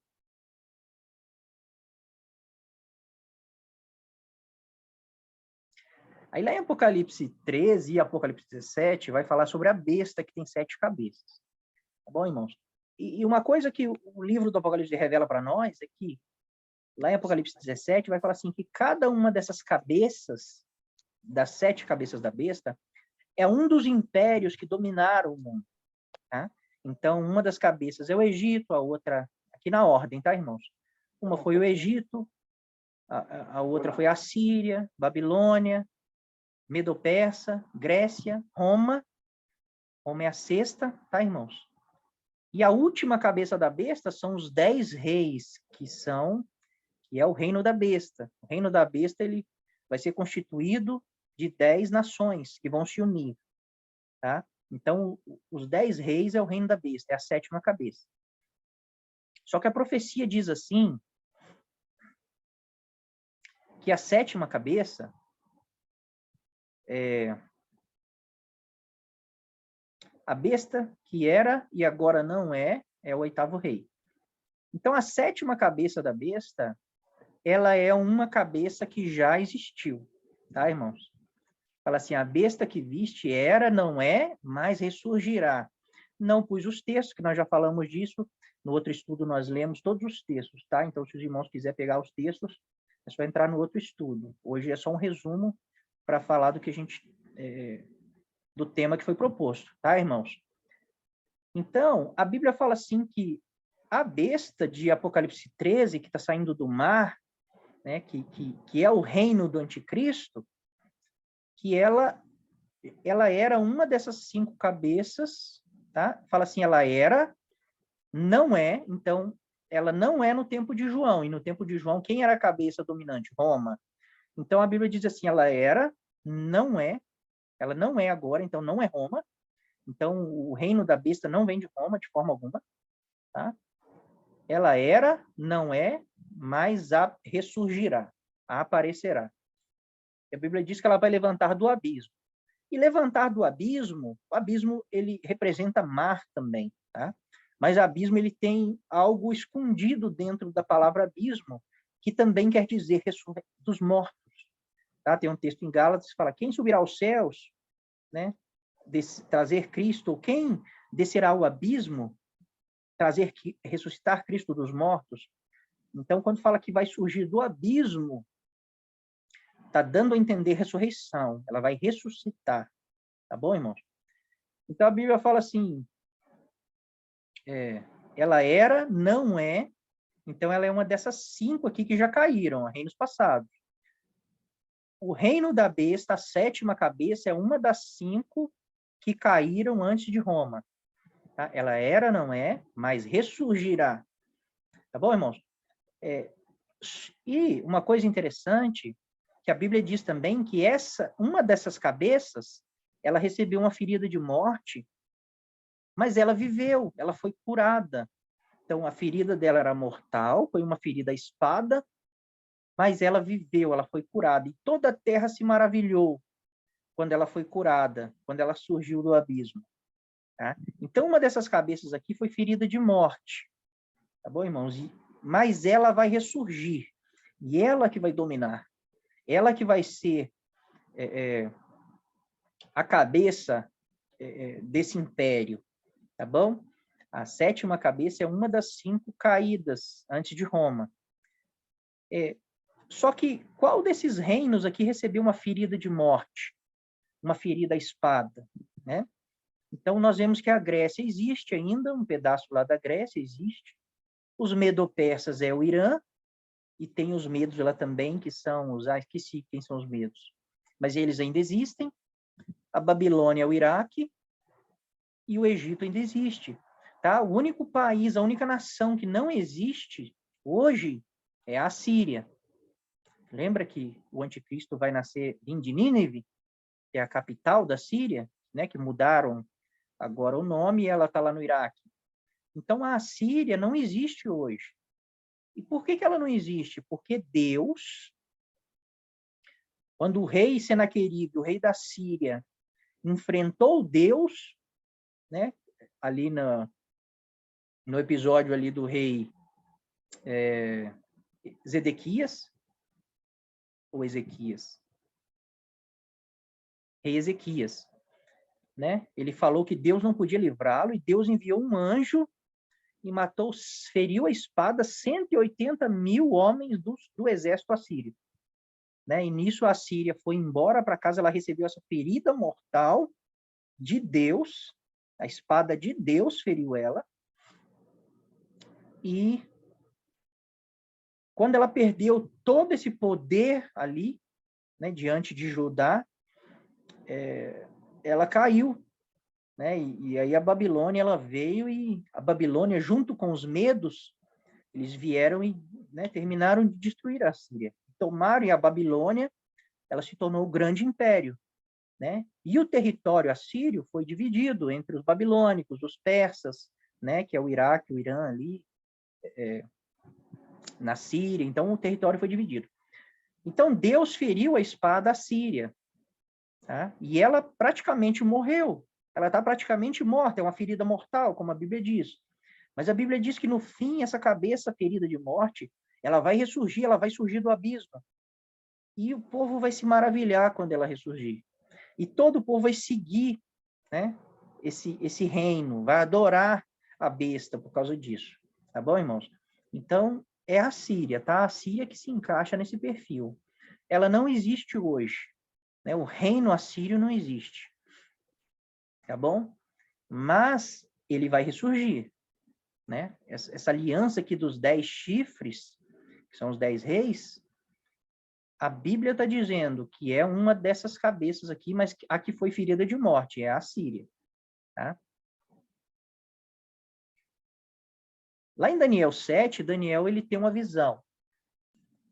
Aí lá em Apocalipse 13 e Apocalipse 17, vai falar sobre a besta que tem 7 cabeças. Tá bom, irmãos? E uma coisa que o livro do Apocalipse revela para nós é que, lá em Apocalipse 17, vai falar assim, que cada uma dessas cabeças, das 7 cabeças da besta, é um dos impérios que dominaram o mundo. Tá? Então, uma das cabeças é o Egito, a outra, aqui na ordem, tá, irmãos? Uma foi o Egito, a outra foi a Síria, Babilônia, Medo-Persa, Grécia, Roma. Roma é a 6ª, tá, irmãos? E a última cabeça da besta são os 10 reis, que é o reino da besta. O reino da besta ele vai ser constituído de 10 nações que vão se unir, tá? Então, os 10 reis é o reino da besta, é a 7ª cabeça. Só que a profecia diz assim, que a 7ª cabeça a besta que era e agora não é o 8º rei. Então, a 7ª cabeça da besta ela é uma cabeça que já existiu, tá, irmãos? Fala assim, a besta que viste era, não é, mas ressurgirá. Não pus os textos, que nós já falamos disso. No outro estudo nós lemos todos os textos, tá? Então, se os irmãos quiserem pegar os textos, é só entrar no outro estudo. Hoje é só um resumo para falar do que a gente... do tema que foi proposto, tá, irmãos? Então, a Bíblia fala assim que a besta de Apocalipse 13, que está saindo do mar, né, que é o reino do anticristo, que ela era uma dessas 5 cabeças, tá? Fala assim, ela era, não é, então, ela não é no tempo de João, e no tempo de João, quem era a cabeça dominante? Roma. Então, a Bíblia diz assim, ela era, ela não é agora, então não é Roma, então o reino da besta não vem de Roma de forma alguma, tá? Ela era, não é, mas ressurgirá, aparecerá. A Bíblia diz que ela vai levantar do abismo. E levantar do abismo, o abismo ele representa mar também, tá? Mas abismo ele tem algo escondido dentro da palavra abismo, que também quer dizer dos mortos, tá? Tem um texto em Gálatas que fala: quem subirá aos céus, né? Trazer Cristo, quem descerá ao abismo, ressuscitar Cristo dos mortos. Então, quando fala que vai surgir do abismo, está dando a entender ressurreição. Ela vai ressuscitar. Tá bom, irmãos? Então, a Bíblia fala assim, ela era, não é, então ela é uma dessas 5 aqui que já caíram, reinos passados. O reino da besta, a 7ª cabeça, é uma das 5 que caíram antes de Roma. Tá? Ela era, não é, mas ressurgirá. Tá bom, irmãos? E uma coisa interessante, que a Bíblia diz também que uma dessas cabeças, ela recebeu uma ferida de morte, mas ela viveu, ela foi curada. Então, a ferida dela era mortal, foi uma ferida à espada, mas ela viveu, ela foi curada. E toda a terra se maravilhou quando ela foi curada, quando ela surgiu do abismo. Tá? Então, uma dessas cabeças aqui foi ferida de morte. Tá bom, irmãos? Mas ela vai ressurgir. E ela que vai dominar. Ela que vai ser a cabeça desse império. Tá bom? A 7ª cabeça é uma das 5 caídas antes de Roma. Só que qual desses reinos aqui recebeu uma ferida de morte? Uma ferida à espada, né? Então, nós vemos que a Grécia existe ainda, um pedaço lá da Grécia existe. Os medo-persas é o Irã, e tem os medos lá também, que são os... esqueci quem são os medos. Mas eles ainda existem. A Babilônia é o Iraque, e o Egito ainda existe. Tá? O único país, a única nação que não existe hoje é a Síria. Lembra que o anticristo vai nascer em Nínive, que é a capital da Síria, né, que mudaram agora o nome, e ela está lá no Iraque. Então, a Síria não existe hoje. E por que ela não existe? Porque Deus, quando o rei Senaqueribe, o rei da Síria, enfrentou Deus, né, ali no episódio ali do rei Zedequias, ou Ezequias? Rei Ezequias, né? Ele falou que Deus não podia livrá-lo, e Deus enviou um anjo e feriu a espada 180 mil homens do exército assírio. Né? E nisso a Síria foi embora para casa, ela recebeu essa ferida mortal de Deus, a espada de Deus feriu ela, e quando ela perdeu todo esse poder ali, né, diante de Judá, ela caiu. Né? E aí a Babilônia ela veio, e a Babilônia, junto com os medos, eles vieram e, né, terminaram de destruir a Síria. Tomaram, e a Babilônia ela se tornou o grande império. Né? E o território assírio foi dividido entre os babilônicos, os persas, né, que é o Iraque, o Irã ali, na Síria. Então, o território foi dividido. Então, Deus feriu a espada à Síria. Tá? E ela praticamente morreu. Ela está praticamente morta, é uma ferida mortal, como a Bíblia diz. Mas a Bíblia diz que, no fim, essa cabeça ferida de morte, ela vai ressurgir, ela vai surgir do abismo. E o povo vai se maravilhar quando ela ressurgir. E todo o povo vai seguir, né, esse reino, vai adorar a besta por causa disso. Tá bom, irmãos? Então, é a Síria, tá? A Síria que se encaixa nesse perfil. Ela não existe hoje, né? O reino assírio não existe. Tá bom? Mas ele vai ressurgir, né? Essa aliança aqui dos 10 chifres, que são os 10 reis, a Bíblia está dizendo que é uma dessas cabeças aqui, mas a que foi ferida de morte, é a Síria. Tá? Lá em Daniel 7, Daniel ele tem uma visão.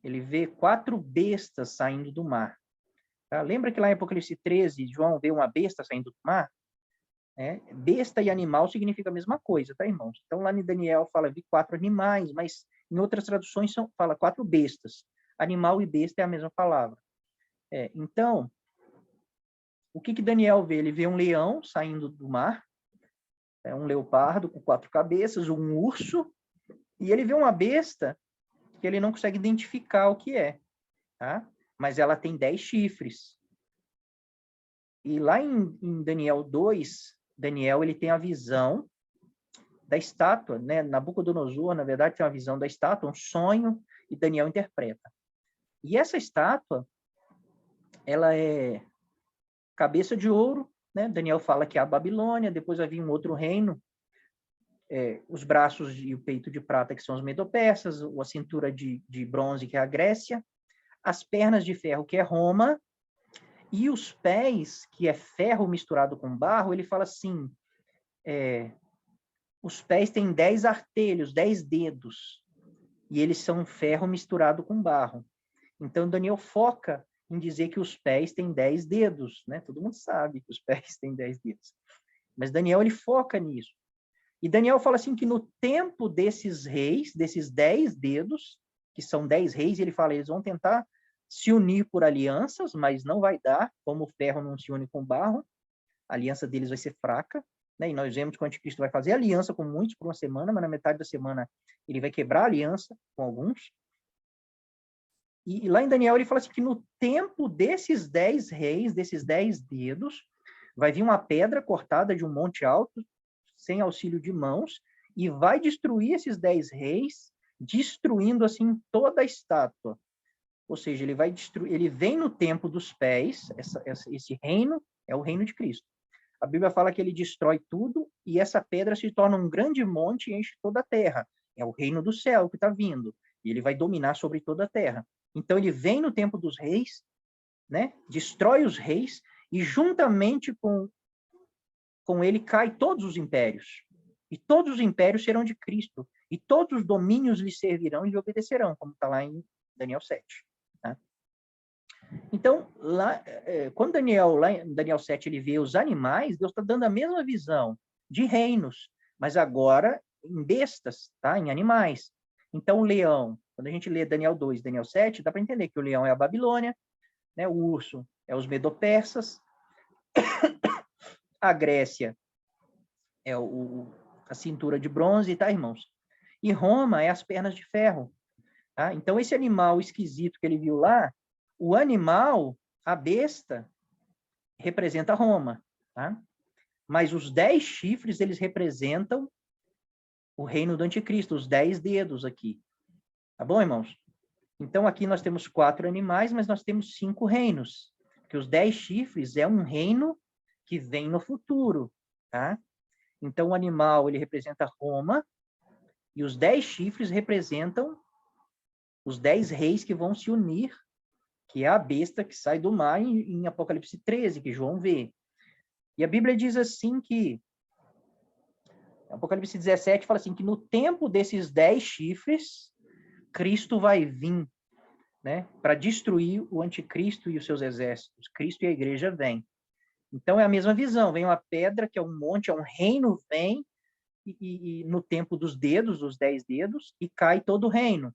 Ele vê 4 bestas saindo do mar. Tá? Lembra que lá em Apocalipse 13, João vê uma besta saindo do mar? Besta e animal significa a mesma coisa, tá, irmãos? Então, lá em Daniel fala de 4 animais, mas em outras traduções fala 4 bestas. Animal e besta é a mesma palavra. Então, o que Daniel vê? Ele vê um leão saindo do mar, um leopardo com 4 cabeças, um urso, e ele vê uma besta que ele não consegue identificar o que é, tá? Mas ela tem 10 chifres. E lá em Daniel 2, Daniel ele tem a visão da estátua, né? Nabucodonosor, na verdade, tem uma visão da estátua, um sonho, e Daniel interpreta. E essa estátua, ela é cabeça de ouro, né? Daniel fala que é a Babilônia, depois havia um outro reino, os braços e o peito de prata, que são os medo-persas, a cintura de bronze, que é a Grécia, as pernas de ferro, que é Roma, e os pés, que é ferro misturado com barro. Ele fala assim, os pés têm 10 artelhos, 10 dedos, e eles são ferro misturado com barro. Então, Daniel foca em dizer que os pés têm 10 dedos, né? Todo mundo sabe que os pés têm 10 dedos. Mas Daniel, ele foca nisso. E Daniel fala assim que no tempo desses reis, desses 10 dedos, que são 10 reis, ele fala, eles vão tentar se unir por alianças, mas não vai dar, como o ferro não se une com o barro, a aliança deles vai ser fraca, né? E nós vemos que o anticristo vai fazer aliança com muitos por uma semana, mas na metade da semana ele vai quebrar a aliança com alguns. E lá em Daniel ele fala assim que no tempo desses 10 reis, desses 10 dedos, vai vir uma pedra cortada de um monte alto, sem auxílio de mãos, e vai destruir esses 10 reis, destruindo assim toda a estátua. Ou seja, ele vai destruir, ele vem no tempo dos pés, esse reino é o reino de Cristo. A Bíblia fala que ele destrói tudo e essa pedra se torna um grande monte e enche toda a terra. É o reino do céu que está vindo. E ele vai dominar sobre toda a terra. Então ele vem no tempo dos reis, né? Destrói os reis e juntamente com ele cai todos os impérios. E todos os impérios serão de Cristo. E todos os domínios lhe servirão e lhe obedecerão, como está lá em Daniel 7. Tá? Então, lá, quando Daniel, lá em Daniel 7, ele vê os animais, Deus está dando a mesma visão de reinos, mas agora em bestas, tá? Em animais. Então, o leão, quando a gente lê Daniel 2, Daniel 7, dá para entender que o leão é a Babilônia, né? O urso é os medo-persas, a Grécia é a cintura de bronze, tá, irmãos? E Roma é as pernas de ferro. Tá? Então, esse animal esquisito que ele viu lá, o animal, a besta, representa Roma. Tá? Mas os 10 chifres, eles representam o reino do anticristo, os 10 dedos aqui. Tá bom, irmãos? Então, aqui nós temos 4 animais, mas nós temos 5 reinos. Porque os 10 chifres é um reino que vem no futuro. Tá? Então, o animal, ele representa Roma, e os 10 chifres representam os 10 reis que vão se unir, que é a besta que sai do mar em Apocalipse 13, que João vê. E a Bíblia diz assim que, Apocalipse 17 fala assim, que no tempo desses 10 chifres, Cristo vai vir, né, para destruir o anticristo e os seus exércitos. Cristo e a igreja vêm. Então é a mesma visão, vem uma pedra, que é um monte, é um reino, vem, e no tempo dos dedos, dos 10 dedos, e cai todo o reino.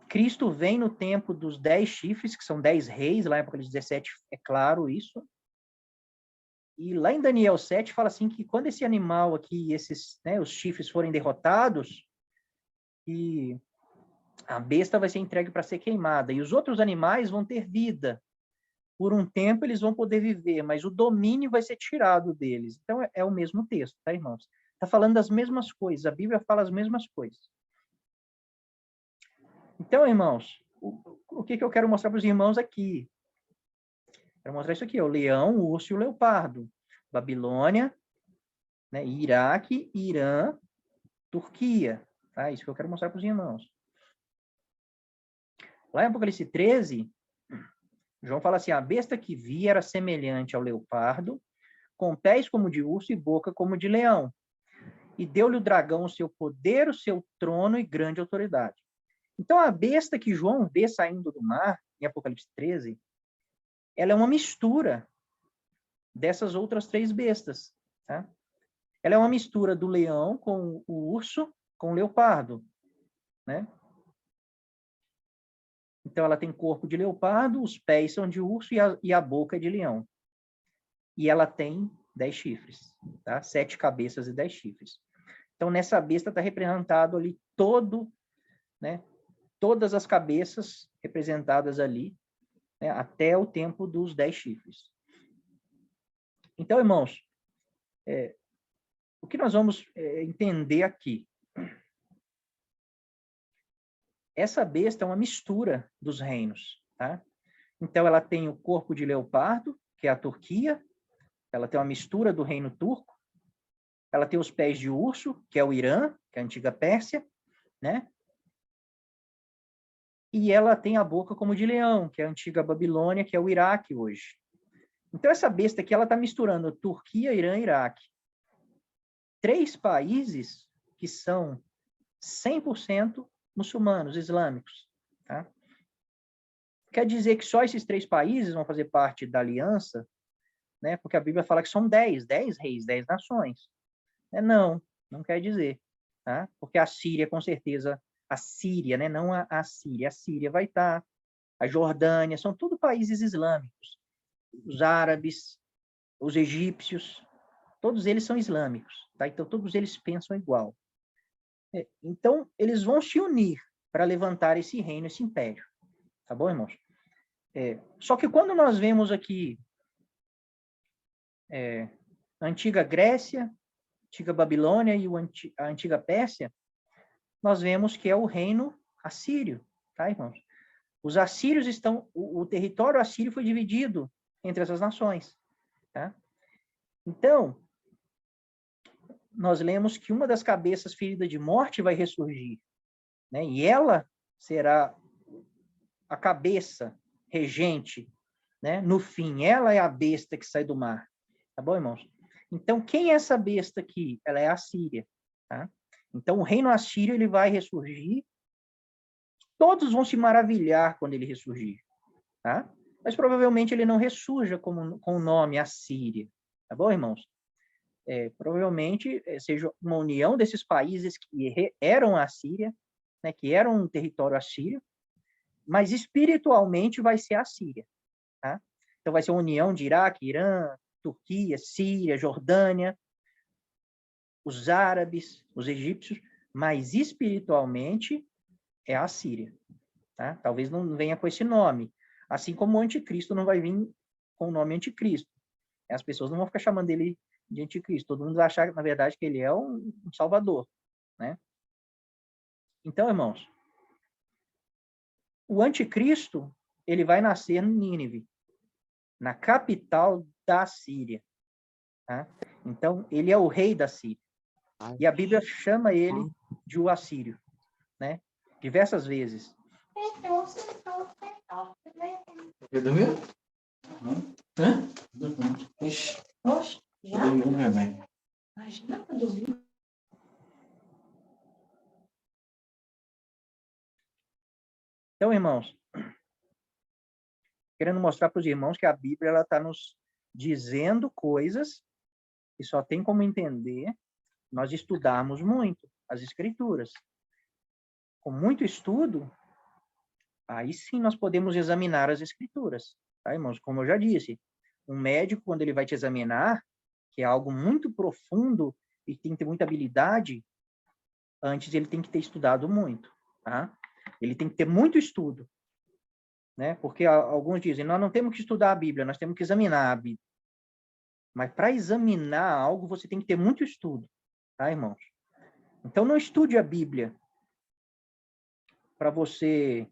Cristo vem no tempo dos 10 chifres, que são 10 reis, lá em Apocalipse 17 é claro isso. E lá em Daniel 7 fala assim que quando esse animal aqui, esses, né, os chifres forem derrotados, e A besta vai ser entregue para ser queimada, e os outros animais vão ter vida. Por um tempo eles vão poder viver, mas o domínio vai ser tirado deles. Então é o mesmo texto, tá, irmãos? Está falando das mesmas coisas, a Bíblia fala as mesmas coisas. Então, irmãos, o que eu quero mostrar para os irmãos aqui? Quero mostrar isso aqui, o leão, o urso e o leopardo. Babilônia, né, Iraque, Irã, Turquia. Tá? Isso que eu quero mostrar para os irmãos. Lá em Apocalipse 13, João fala assim, a besta que vi era semelhante ao leopardo, com pés como de urso e boca como de leão. E deu-lhe o dragão o seu poder, o seu trono e grande autoridade. Então, a besta que João vê saindo do mar, em Apocalipse 13, ela é uma mistura dessas outras 3 bestas. Tá? Ela é uma mistura do leão com o urso, com o leopardo. Né? Então, ela tem corpo de leopardo, os pés são de urso e a boca é de leão. E ela tem 10 chifres. Tá? 7 cabeças e 10 chifres. Então, nessa besta está representado ali né, todas as cabeças representadas ali, né, até o tempo dos 10 chifres. Então, irmãos, o que nós vamos entender aqui? Essa besta é uma mistura dos reinos. Tá? Então, ela tem o corpo de leopardo, que é a Turquia, ela tem uma mistura do reino turco, ela tem os pés de urso, que é o Irã, que é a antiga Pérsia, né? E ela tem a boca como de leão, que é a antiga Babilônia, que é o Iraque hoje. Então, essa besta aqui, ela está misturando Turquia, Irã e Iraque. 3 países que são 100% muçulmanos, islâmicos. Tá? Quer dizer que só esses 3 países vão fazer parte da aliança, né? Porque a Bíblia fala que são 10 reis, 10 nações. Não quer dizer. Tá? Porque a Síria, com certeza, a Síria, né? Não a Síria, a Síria vai estar, a Jordânia, são tudo países islâmicos. Os árabes, os egípcios, todos eles são islâmicos. Tá? Então, todos eles pensam igual. Então, eles vão se unir para levantar esse reino, esse império. Tá bom, irmãos? Só que quando nós vemos aqui a antiga Grécia, a antiga Babilônia e a antiga Pérsia, nós vemos que é o reino assírio, tá, irmãos? Os assírios o território assírio foi dividido entre essas nações, tá? Então, nós lemos que uma das cabeças ferida de morte vai ressurgir, né? E ela será a cabeça regente, né? No fim, ela é a besta que sai do mar. Tá bom, irmãos? Então, quem é essa besta aqui? Ela é a Síria, tá? Então, o reino assírio, ele vai ressurgir. Todos vão se maravilhar quando ele ressurgir, tá? Mas provavelmente ele não ressurja com o nome Assíria. Tá bom, irmãos? Provavelmente seja uma união desses países que eram a Síria, né, que eram um território assírio, mas espiritualmente vai ser a Síria. Tá? Então vai ser uma união de Iraque, Irã, Turquia, Síria, Jordânia, os árabes, os egípcios, mas espiritualmente é a Síria. Tá? Talvez não venha com esse nome, assim como o anticristo não vai vir com o nome anticristo. As pessoas não vão ficar chamando ele de anticristo, todo mundo vai achar, na verdade, que ele é um salvador. Né? Então, irmãos, o anticristo, ele vai nascer em Nínive, na capital da Síria. Tá? Então, ele é o rei da Síria. E a Bíblia chama ele de o assírio, né? Diversas vezes. Já dormiu? Hã? Ixi. Oxe, já? Dormiu, né, mãe? Imagina pra dormir. Então, irmãos, querendo mostrar para os irmãos que a Bíblia está nos dizendo coisas que só tem como entender nós estudarmos muito as Escrituras. Com muito estudo, aí sim nós podemos examinar as Escrituras. Tá, irmãos? Como eu já disse, um médico, quando ele vai te examinar, que é algo muito profundo e tem que ter muita habilidade, antes ele tem que ter estudado muito. Tá? Ele tem que ter muito estudo, né? Porque alguns dizem, nós não temos que estudar a Bíblia, nós temos que examinar a Bíblia. Mas para examinar algo, você tem que ter muito estudo, tá, irmãos? Então, não estude a Bíblia para você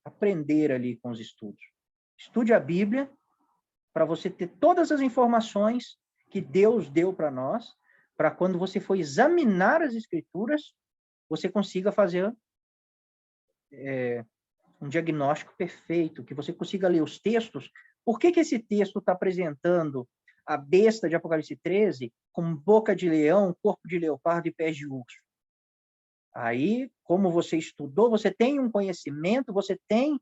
aprender ali com os estudos. Estude a Bíblia para você ter todas as informações que Deus deu para nós, para quando você for examinar as Escrituras, você consiga fazer um diagnóstico perfeito, que você consiga ler os textos. Por que esse texto está apresentando a besta de Apocalipse 13 com boca de leão, corpo de leopardo e pés de urso? Aí, como você estudou, você tem um conhecimento, você tem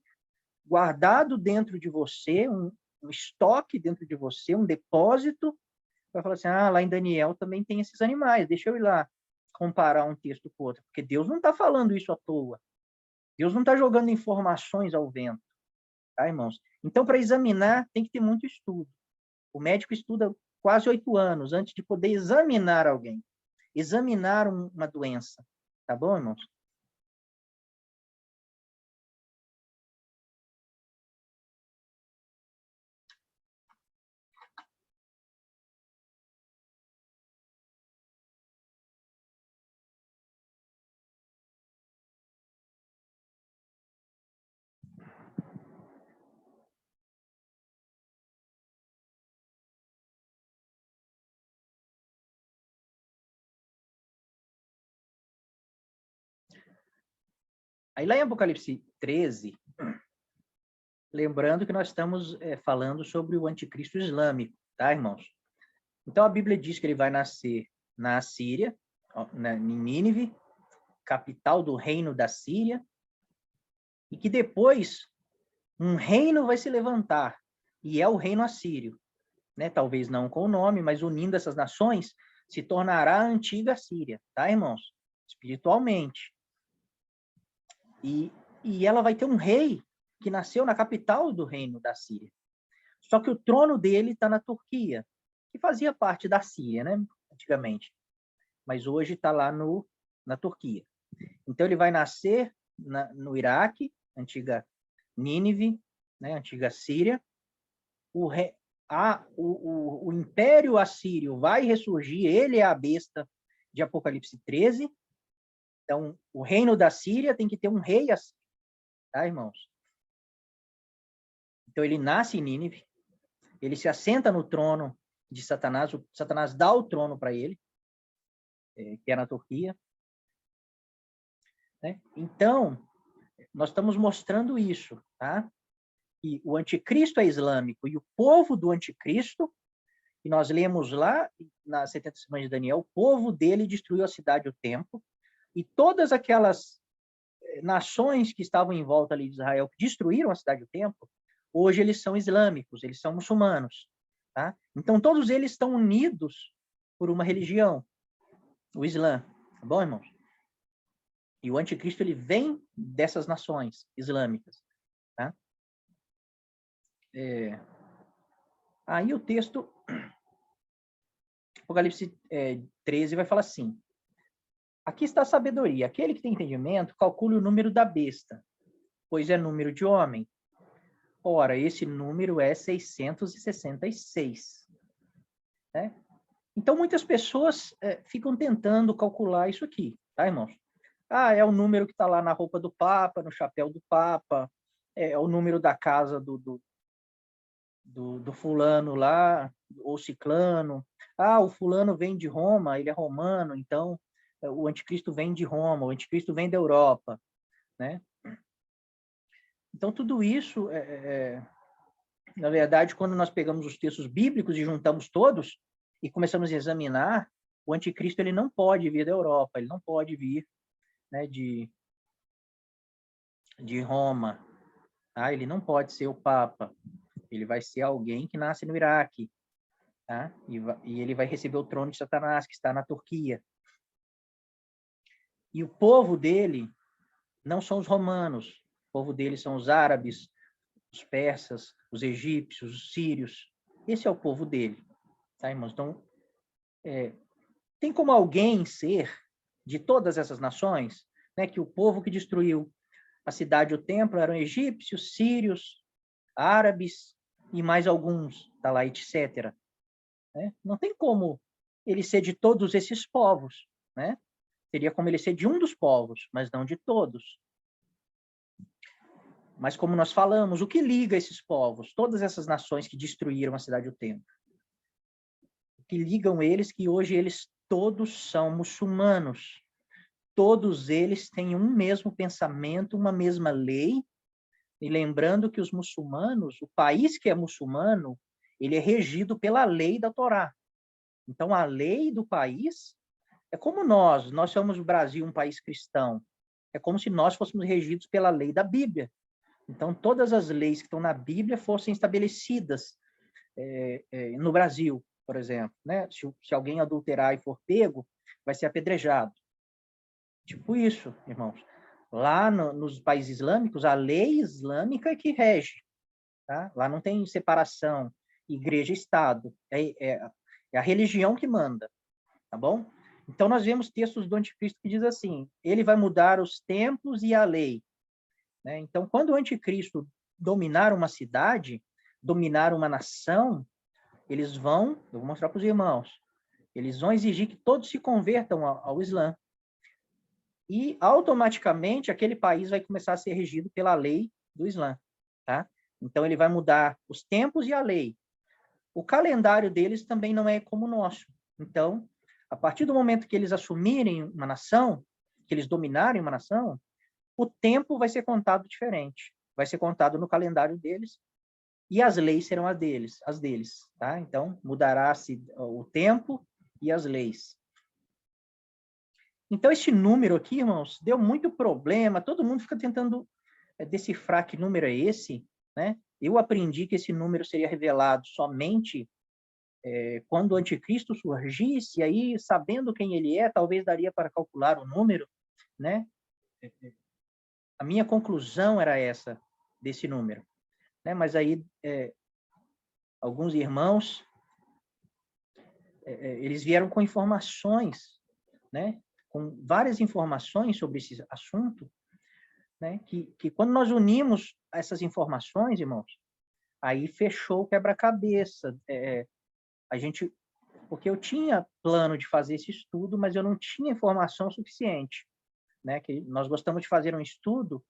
guardado dentro de você, um estoque dentro de você, um depósito, vai falar assim, lá em Daniel também tem esses animais, deixa eu ir lá comparar um texto com outro, porque Deus não está falando isso à toa. Deus não está jogando informações ao vento, tá, irmãos? Então, para examinar, tem que ter muito estudo. O médico estuda quase 8 anos antes de poder examinar alguém, examinar uma doença. Tá bom, irmãos? Aí lá em Apocalipse 13, lembrando que nós estamos falando sobre o anticristo islâmico, tá, irmãos? Então a Bíblia diz que ele vai nascer na Síria, em Nínive, capital do reino da Síria, e que depois um reino vai se levantar, e é o reino assírio, né? Talvez não com o nome, mas unindo essas nações, se tornará a antiga Síria, tá, irmãos? Espiritualmente. E ela vai ter um rei que nasceu na capital do reino da Síria. Só que o trono dele está na Turquia, que fazia parte da Síria, né? Antigamente. Mas hoje está lá na Turquia. Então ele vai nascer no Iraque, antiga Nínive, né? Antiga Síria. O Império Assírio vai ressurgir, ele é a besta de Apocalipse 13. Então, o reino da Síria tem que ter um rei assírio. Tá, irmãos? Então, ele nasce em Nínive, ele se assenta no trono de Satanás, o Satanás dá o trono para ele, que é na Turquia. Né? Então, nós estamos mostrando isso, tá? E o anticristo é islâmico, e o povo do anticristo, que nós lemos lá nas 70 semanas de Daniel, o povo dele destruiu a cidade e o templo, e todas aquelas nações que estavam em volta ali de Israel, que destruíram a cidade e o templo, hoje eles são islâmicos, eles são muçulmanos. Tá? Então, todos eles estão unidos por uma religião, o Islã. Tá bom, irmãos? E o anticristo, ele vem dessas nações islâmicas. Tá? Aí o texto, Apocalipse 13, vai falar assim, aqui está a sabedoria. Aquele que tem entendimento, calcule o número da besta, pois é número de homem. Ora, esse número é 666. Né? Então, muitas pessoas ficam tentando calcular isso aqui, tá, irmãos? É o número que está lá na roupa do Papa, no chapéu do Papa, é o número da casa do fulano lá, ou ciclano. O fulano vem de Roma, ele é romano, então o anticristo vem de Roma, o anticristo vem da Europa, né? Então, tudo isso, na verdade, quando nós pegamos os textos bíblicos e juntamos todos e começamos a examinar, o anticristo ele não pode vir da Europa, ele não pode vir, né, de Roma. Tá? Ele não pode ser o Papa. Ele vai ser alguém que nasce no Iraque. Tá? E ele vai receber o trono de Satanás, que está na Turquia. E o povo dele não são os romanos. O povo dele são os árabes, os persas, os egípcios, os sírios. Esse é o povo dele. Tá, irmãos? Então, tem como alguém ser de todas essas nações, né, que o povo que destruiu a cidade e o templo eram egípcios, sírios, árabes e mais alguns, tá lá, etc. Né? Não tem como ele ser de todos esses povos, né? Teria como ele ser de um dos povos, mas não de todos. Mas como nós falamos, o que liga esses povos, todas essas nações que destruíram a cidade e o templo? O que ligam eles que hoje eles todos são muçulmanos. Todos eles têm um mesmo pensamento, uma mesma lei. E lembrando que os muçulmanos, o país que é muçulmano, ele é regido pela lei da Torá. Então, a lei do país é como nós somos o Brasil, um país cristão. É como se nós fôssemos regidos pela lei da Bíblia. Então, todas as leis que estão na Bíblia fossem estabelecidas no Brasil, por exemplo. Né? Se alguém adulterar e for pego, vai ser apedrejado. Tipo isso, irmãos. Lá nos países islâmicos, a lei islâmica é que rege. Tá? Lá não tem separação igreja e Estado. É a religião que manda. Tá bom? Então, nós vemos textos do anticristo que diz assim, ele vai mudar os templos e a lei. Né? Então, quando o anticristo dominar uma cidade, dominar uma nação, eles vão, eu vou mostrar para os irmãos, eles vão exigir que todos se convertam ao Islã. E, automaticamente, aquele país vai começar a ser regido pela lei do Islã. Tá? Então, ele vai mudar os tempos e a lei. O calendário deles também não é como o nosso. Então, a partir do momento que eles assumirem uma nação, que eles dominarem uma nação, o tempo vai ser contado diferente. Vai ser contado no calendário deles e as leis serão as deles, tá? Então, mudará-se o tempo e as leis. Então, esse número aqui, irmãos, deu muito problema, todo mundo fica tentando decifrar que número é esse, né? Eu aprendi que esse número seria revelado somente quando o anticristo surgisse, aí, sabendo quem ele é, talvez daria para calcular o número, né? A minha conclusão era essa, desse número. Né? Mas aí, alguns irmãos, eles vieram com informações, né? Com várias informações sobre esse assunto, né? Que quando nós unimos essas informações, irmãos, aí fechou o quebra-cabeça. Porque eu tinha plano de fazer esse estudo, mas eu não tinha informação suficiente. Né? Que nós gostamos de fazer um estudo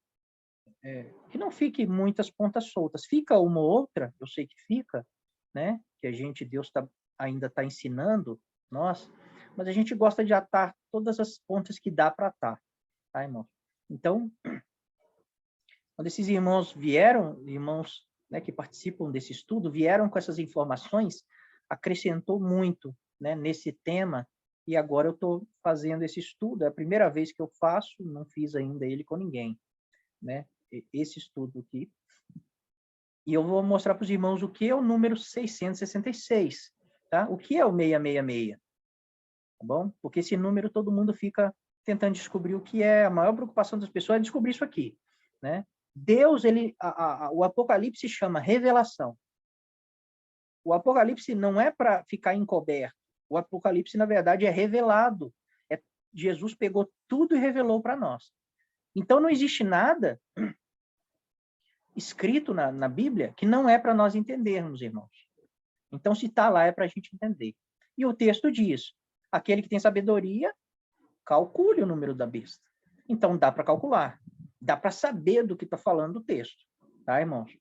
que não fique muitas pontas soltas. Fica uma ou outra, eu sei que fica, né? Que Deus ainda está ensinando nós, mas a gente gosta de atar todas as pontas que dá para atar, tá, irmão? Então, quando esses irmãos vieram, irmãos, né, que participam desse estudo, vieram com essas informações, acrescentou muito, né, nesse tema, e agora eu estou fazendo esse estudo, é a primeira vez que eu faço, não fiz ainda ele com ninguém, né, esse estudo aqui. E eu vou mostrar para os irmãos o que é o número 666, tá? O que é o 666, tá bom? Porque esse número todo mundo fica tentando descobrir o que é, a maior preocupação das pessoas é descobrir isso aqui, né? Deus, o Apocalipse chama revelação. O Apocalipse não é para ficar encoberto. O Apocalipse, na verdade, é revelado. Jesus pegou tudo e revelou para nós. Então, não existe nada escrito na Bíblia que não é para nós entendermos, irmãos. Então, se está lá, é para a gente entender. E o texto diz, aquele que tem sabedoria, calcule o número da besta. Então, dá para calcular. Dá para saber do que está falando o texto. Tá, irmãos?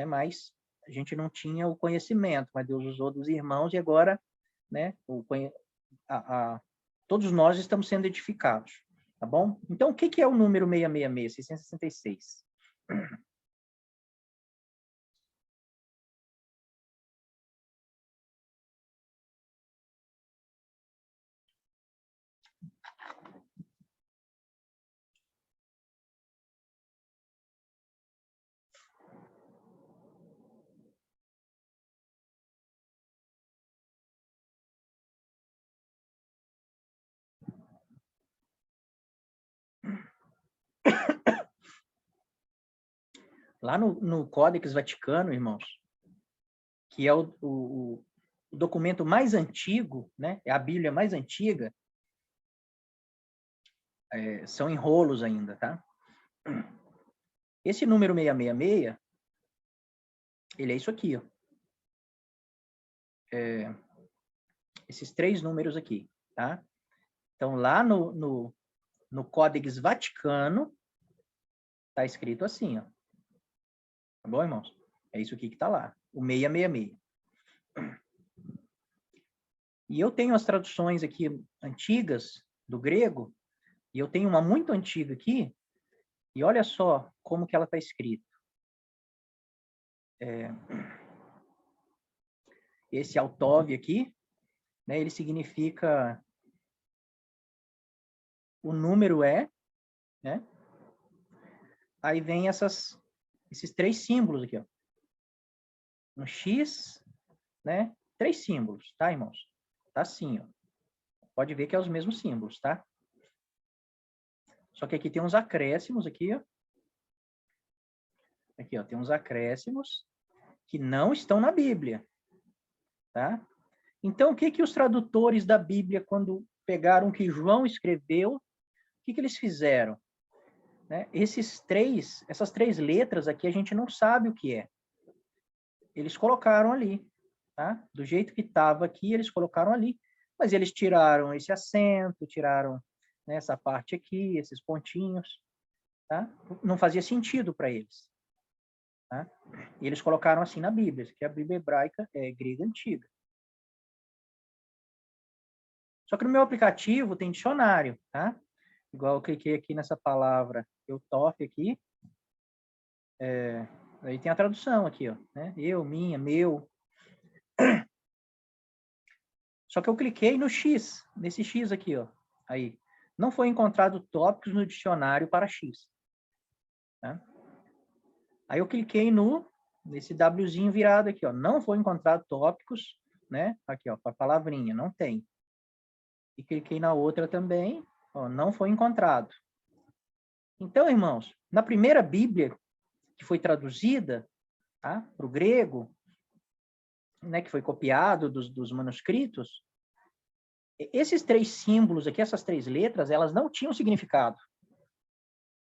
Mas a gente não tinha o conhecimento, mas Deus usou dos irmãos e agora, né, todos nós estamos sendo edificados, tá bom? Então, o que é o número 666, 666? Lá no Códex Vaticano, irmãos, que é o documento mais antigo, né? É a Bíblia mais antiga, são enrolos ainda, tá? Esse número 666, ele é isso aqui, ó. Esses 3 números aqui, tá? Então, lá no Códex Vaticano, tá escrito assim, ó. Tá bom, irmãos? É isso aqui que tá lá, o 666. E eu tenho as traduções aqui antigas do grego, e eu tenho uma muito antiga aqui, e olha só como que ela está escrita. Esse Altov aqui, né, ele significa o número é, né? Aí vem esses 3 símbolos aqui, ó. Um X, né? 3 símbolos, tá, irmãos? Tá assim, ó. Pode ver que é os mesmos símbolos, tá? Só que aqui tem uns acréscimos aqui, ó. Aqui, ó, tem uns acréscimos que não estão na Bíblia, tá? Então, o que que os tradutores da Bíblia, quando pegaram o que João escreveu, o que que eles fizeram? Né? Essas 3 letras aqui, a gente não sabe o que é. Eles colocaram ali, tá? Do jeito que estava aqui, eles colocaram ali. Mas eles tiraram esse acento, tiraram, né, essa parte aqui, esses pontinhos, tá? Não fazia sentido para eles. Tá? E eles colocaram assim na Bíblia, que a Bíblia hebraica é grega antiga. Só que no meu aplicativo tem dicionário, tá? Igual eu cliquei aqui nessa palavra Eutof aqui, aí tem a tradução aqui, ó, né? Eu, minha, meu. Só que eu cliquei no X, nesse X aqui, ó. Aí, não foi encontrado tópicos no dicionário para X. Tá? Aí eu cliquei nesse Wzinho virado aqui, ó. Não foi encontrado tópicos, né? Aqui, ó, para palavrinha, não tem. E cliquei na outra também, ó, não foi encontrado. Então, irmãos, na primeira Bíblia que foi traduzida, tá, para o grego, né, que foi copiado dos manuscritos, esses 3 símbolos aqui, essas 3 letras, elas não tinham significado,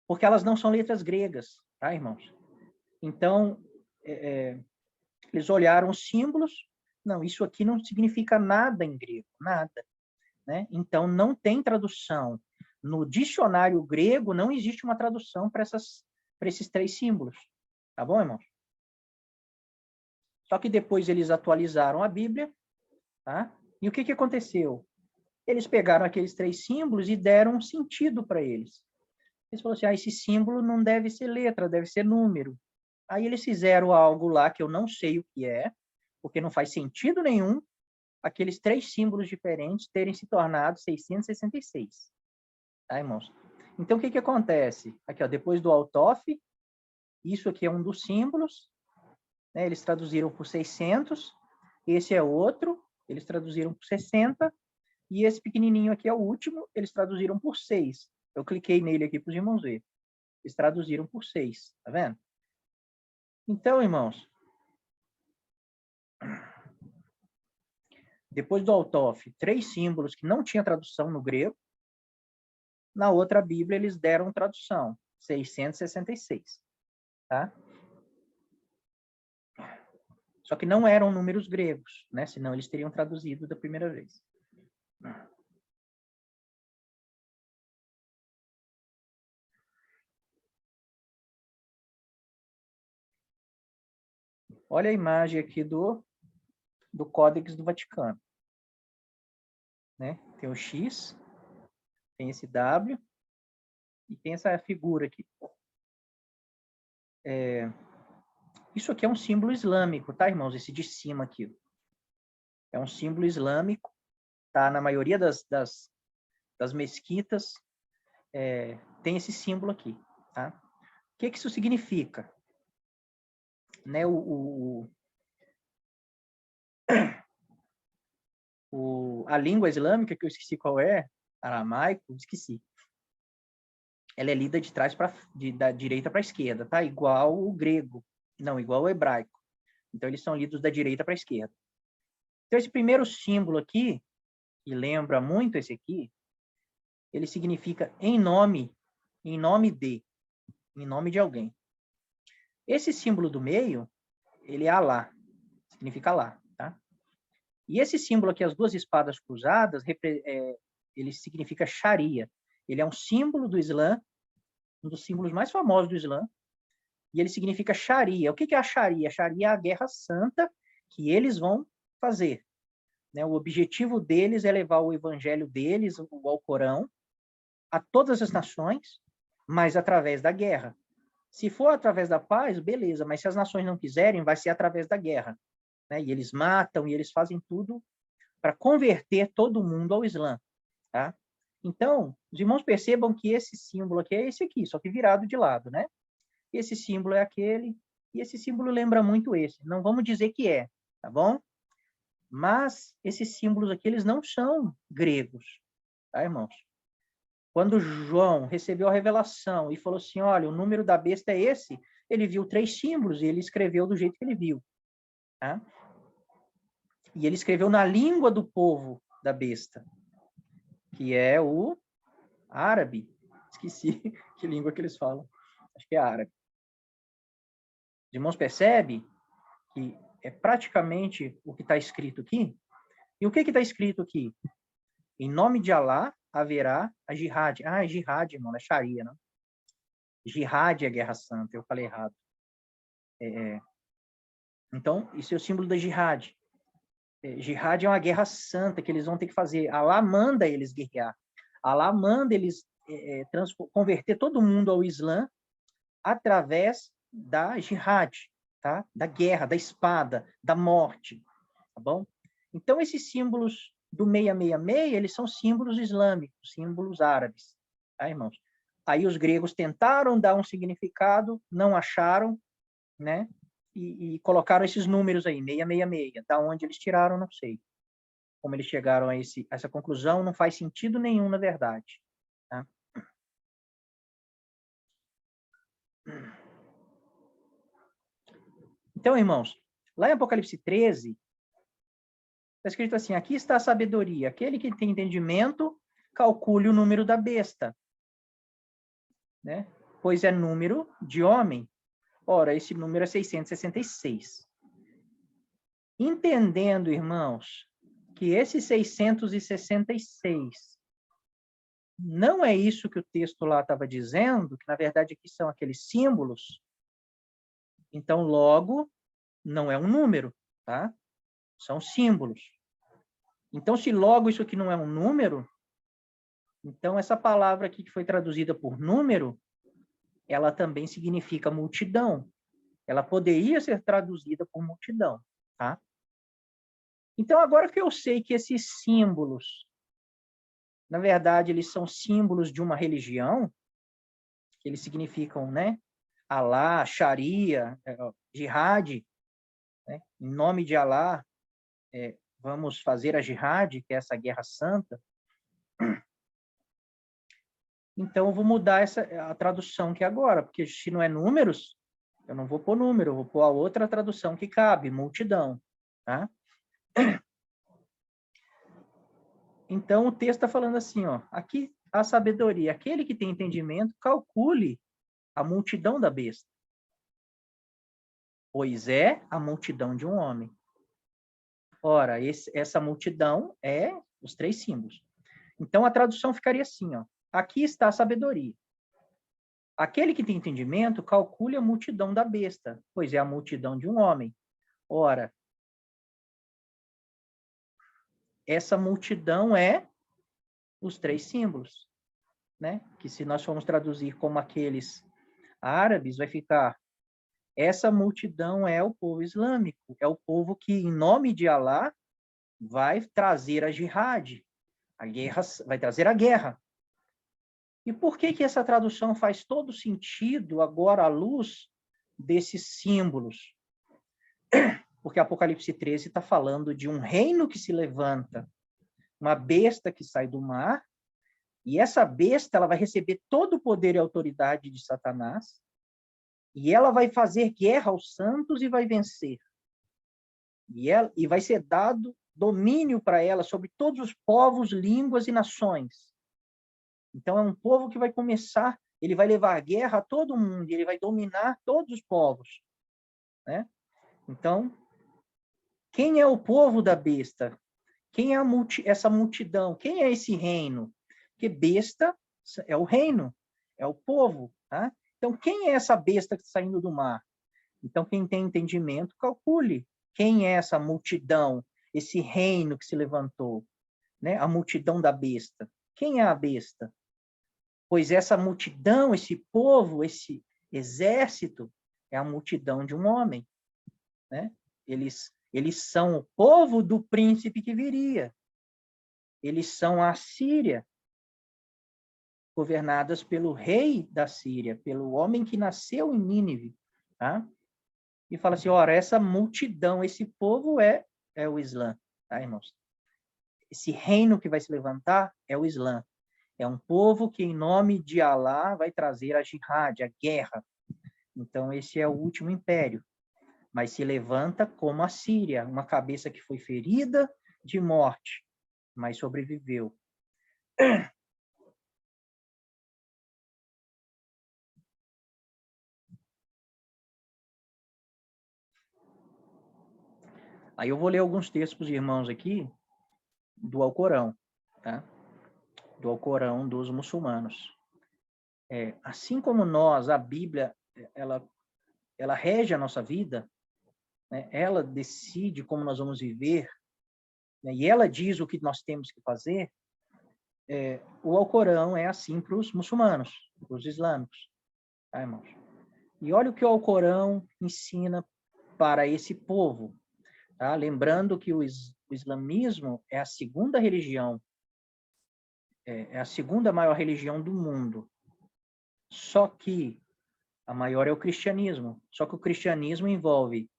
porque elas não são letras gregas, tá, irmãos? Então, eles olharam os símbolos, não, isso aqui não significa nada em grego, nada, né? Então, não tem tradução. No dicionário grego, não existe uma tradução para esses 3 símbolos, tá bom, irmãos? Só que depois eles atualizaram a Bíblia, tá? E o que aconteceu? Eles pegaram aqueles 3 símbolos e deram um sentido para eles. Eles falaram assim, esse símbolo não deve ser letra, deve ser número. Aí eles fizeram algo lá que eu não sei o que é, porque não faz sentido nenhum aqueles 3 símbolos diferentes terem se tornado 666. Tá, irmãos? Então, o que acontece? Aqui, ó, depois do Altof, isso aqui é um dos símbolos, né? Eles traduziram por 600, esse é outro, eles traduziram por 60, e esse pequenininho aqui é o último, eles traduziram por 6. Eu cliquei nele aqui para os irmãos verem. Eles traduziram por 6, tá vendo? Então, irmãos, depois do Altof, 3 símbolos que não tinha tradução no grego, na outra Bíblia eles deram tradução, 666, tá? Só que não eram números gregos, né? Senão eles teriam traduzido da primeira vez. Olha a imagem aqui do Códex do Vaticano. Né? Tem o X, tem esse W e tem essa figura aqui. Isso aqui é um símbolo islâmico, tá, irmãos? Esse de cima aqui. É um símbolo islâmico, tá? Na maioria das mesquitas tem esse símbolo aqui, tá? O que isso significa? Né, a língua islâmica, que eu esqueci qual é, aramaico, esqueci. Ela é lida de trás da direita para a esquerda, tá? Igual o grego, não, igual o hebraico. Então, eles são lidos da direita para a esquerda. Então, esse primeiro símbolo aqui, que lembra muito esse aqui, ele significa em nome de alguém. Esse símbolo do meio, ele é Alá, significa Alá, tá? E esse símbolo aqui, as duas espadas cruzadas, ele significa Sharia. Ele é um símbolo do Islã, um dos símbolos mais famosos do Islã, e ele significa Sharia. O que é a Sharia? A Sharia é a guerra santa que eles vão fazer. Né? O objetivo deles é levar o evangelho deles, o Alcorão, a todas as nações, mas através da guerra. Se for através da paz, beleza, mas se as nações não quiserem, vai ser através da guerra. Né? E eles matam, e eles fazem tudo para converter todo mundo ao Islã. Tá? Então, os irmãos percebam que esse símbolo aqui é esse aqui, só que virado de lado, né? Esse símbolo é aquele, e esse símbolo lembra muito esse. Não vamos dizer que é, tá bom? Mas esses símbolos aqui, eles não são gregos, tá, irmãos? Quando João recebeu a revelação e falou assim, olha, o número da besta é esse, ele viu 3 símbolos e ele escreveu do jeito que ele viu. Tá? E ele escreveu na língua do povo da besta, que é o árabe. Esqueci que língua que eles falam. Acho que é árabe. Os irmãos percebem que é praticamente o que está escrito aqui? E o que está escrito aqui? Em nome de Alá haverá a jihad. Ah, jihad, irmão, é Sharia, não? Jihad é guerra santa, eu falei errado. Então, isso é o símbolo da jihad. Jihad é uma guerra santa que eles vão ter que fazer. Alá manda eles guerrear. Alá manda eles converter todo mundo ao Islã através da jihad, tá? Da guerra, da espada, da morte, tá bom? Então, esses símbolos do 666, eles são símbolos islâmicos, símbolos árabes, tá, irmãos? Aí os gregos tentaram dar um significado, não acharam, né? E colocaram esses números aí, 666. Da onde eles tiraram, não sei. Como eles chegaram a essa conclusão, não faz sentido nenhum, na verdade. Tá? Então, irmãos, lá em Apocalipse 13, está escrito assim, aqui está a sabedoria. Aquele que tem entendimento, calcule o número da besta. Né? Pois é número de homem. Ora, esse número é 666. Entendendo, irmãos, que esse 666 não é isso que o texto lá estava dizendo, que na verdade aqui são aqueles símbolos, então logo não é um número, tá? São símbolos. Então, se logo isso aqui não é um número, então essa palavra aqui que foi traduzida por número, ela também significa multidão. Ela poderia ser traduzida por multidão, tá? Então, agora que eu sei que esses símbolos, na verdade, eles são símbolos de uma religião, que eles significam, né? Alá, Sharia, Jihad, né? Em nome de Alá, vamos fazer a Jihad, que é essa guerra santa. Então, eu vou mudar a tradução aqui agora, porque se não é números, eu não vou pôr número, eu vou pôr a outra tradução que cabe, multidão, tá? Então, o texto está falando assim, ó, aqui a sabedoria, aquele que tem entendimento, calcule a multidão da besta, pois é a multidão de um homem. Ora, essa multidão é os 3 símbolos. Então, a tradução ficaria assim, ó, aqui está a sabedoria. Aquele que tem entendimento, calcule a multidão da besta, pois é a multidão de um homem. Ora, essa multidão é os 3 símbolos, né? Que se nós formos traduzir como aqueles árabes, vai ficar, essa multidão é o povo islâmico, é o povo que, em nome de Alá, vai trazer a jihad, a guerra, vai trazer a guerra. E por que essa tradução faz todo sentido agora à luz desses símbolos? Porque Apocalipse 13 está falando de um reino que se levanta, uma besta que sai do mar, e essa besta ela vai receber todo o poder e autoridade de Satanás, e ela vai fazer guerra aos santos e vai vencer. E vai ser dado domínio para ela sobre todos os povos, línguas e nações. Então, é um povo que vai começar Ele vai levar guerra a todo mundo, ele vai dominar todos os povos, né? Então, quem é o povo da besta? Quem é essa multidão? Quem é esse reino? Porque besta é o reino, é o povo, tá? Então, quem é essa besta que está saindo do mar? Então, quem tem entendimento, calcule quem é essa multidão, esse reino que se levantou, né? A multidão da besta. Quem é a besta? Pois essa multidão, esse povo, esse exército, é a multidão de um homem, né? Eles são o povo do príncipe que viria. Eles são a Síria, governadas pelo rei da Síria, pelo homem que nasceu em Nínive, tá? E fala assim, ora, essa multidão, esse povo é o Islã, tá, irmãos? Esse reino que vai se levantar é o Islã. É um povo que, em nome de Alá, vai trazer a jihad, a guerra. Então, esse é o último império. Mas se levanta como a Síria, uma cabeça que foi ferida de morte, mas sobreviveu. Aí eu vou ler alguns textos para os irmãos aqui do Alcorão, tá? Do Alcorão dos muçulmanos. Assim como nós, a Bíblia, ela rege a nossa vida, né? Ela decide como nós vamos viver, né? E ela diz o que nós temos que fazer. O Alcorão é assim para os muçulmanos, para os islâmicos, tá, irmãos? E olha o que o Alcorão ensina para esse povo, tá? Lembrando que o islamismo é a segunda religião, é a segunda maior religião do mundo. Só que a maior é o cristianismo. Só que o cristianismo envolve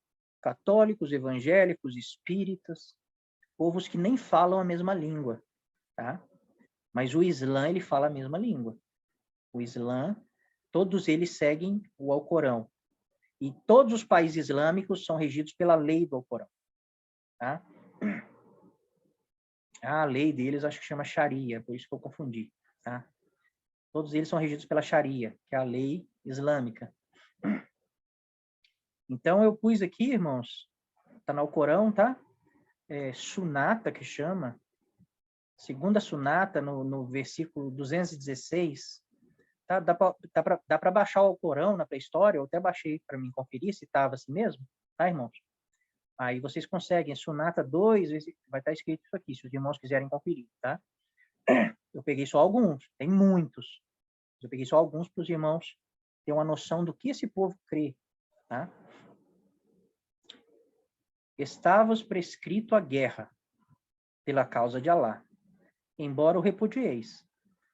católicos, evangélicos, espíritas, povos que nem falam a mesma língua, tá? Mas o Islã, ele fala a mesma língua. O Islã, todos eles seguem o Alcorão. E todos os países islâmicos são regidos pela lei do Alcorão, tá? A lei deles acho que chama Sharia, por isso que eu confundi, tá? Todos eles são regidos pela Sharia, que é a lei islâmica. Então, eu pus aqui, irmãos, tá no Alcorão, tá? Sunata, que chama, segunda Sunata, no versículo 216, tá? Dá para baixar o Alcorão na pré-história, eu até baixei para mim conferir se estava assim mesmo, tá, irmãos? Aí vocês conseguem, Sunata 2, vai estar escrito isso aqui, se os irmãos quiserem conferir, tá? Eu peguei só alguns, tem muitos. Eu peguei só alguns para os irmãos terem uma noção do que esse povo crê, tá? Está-vos prescrito a guerra pela causa de Alá, embora o repudieis.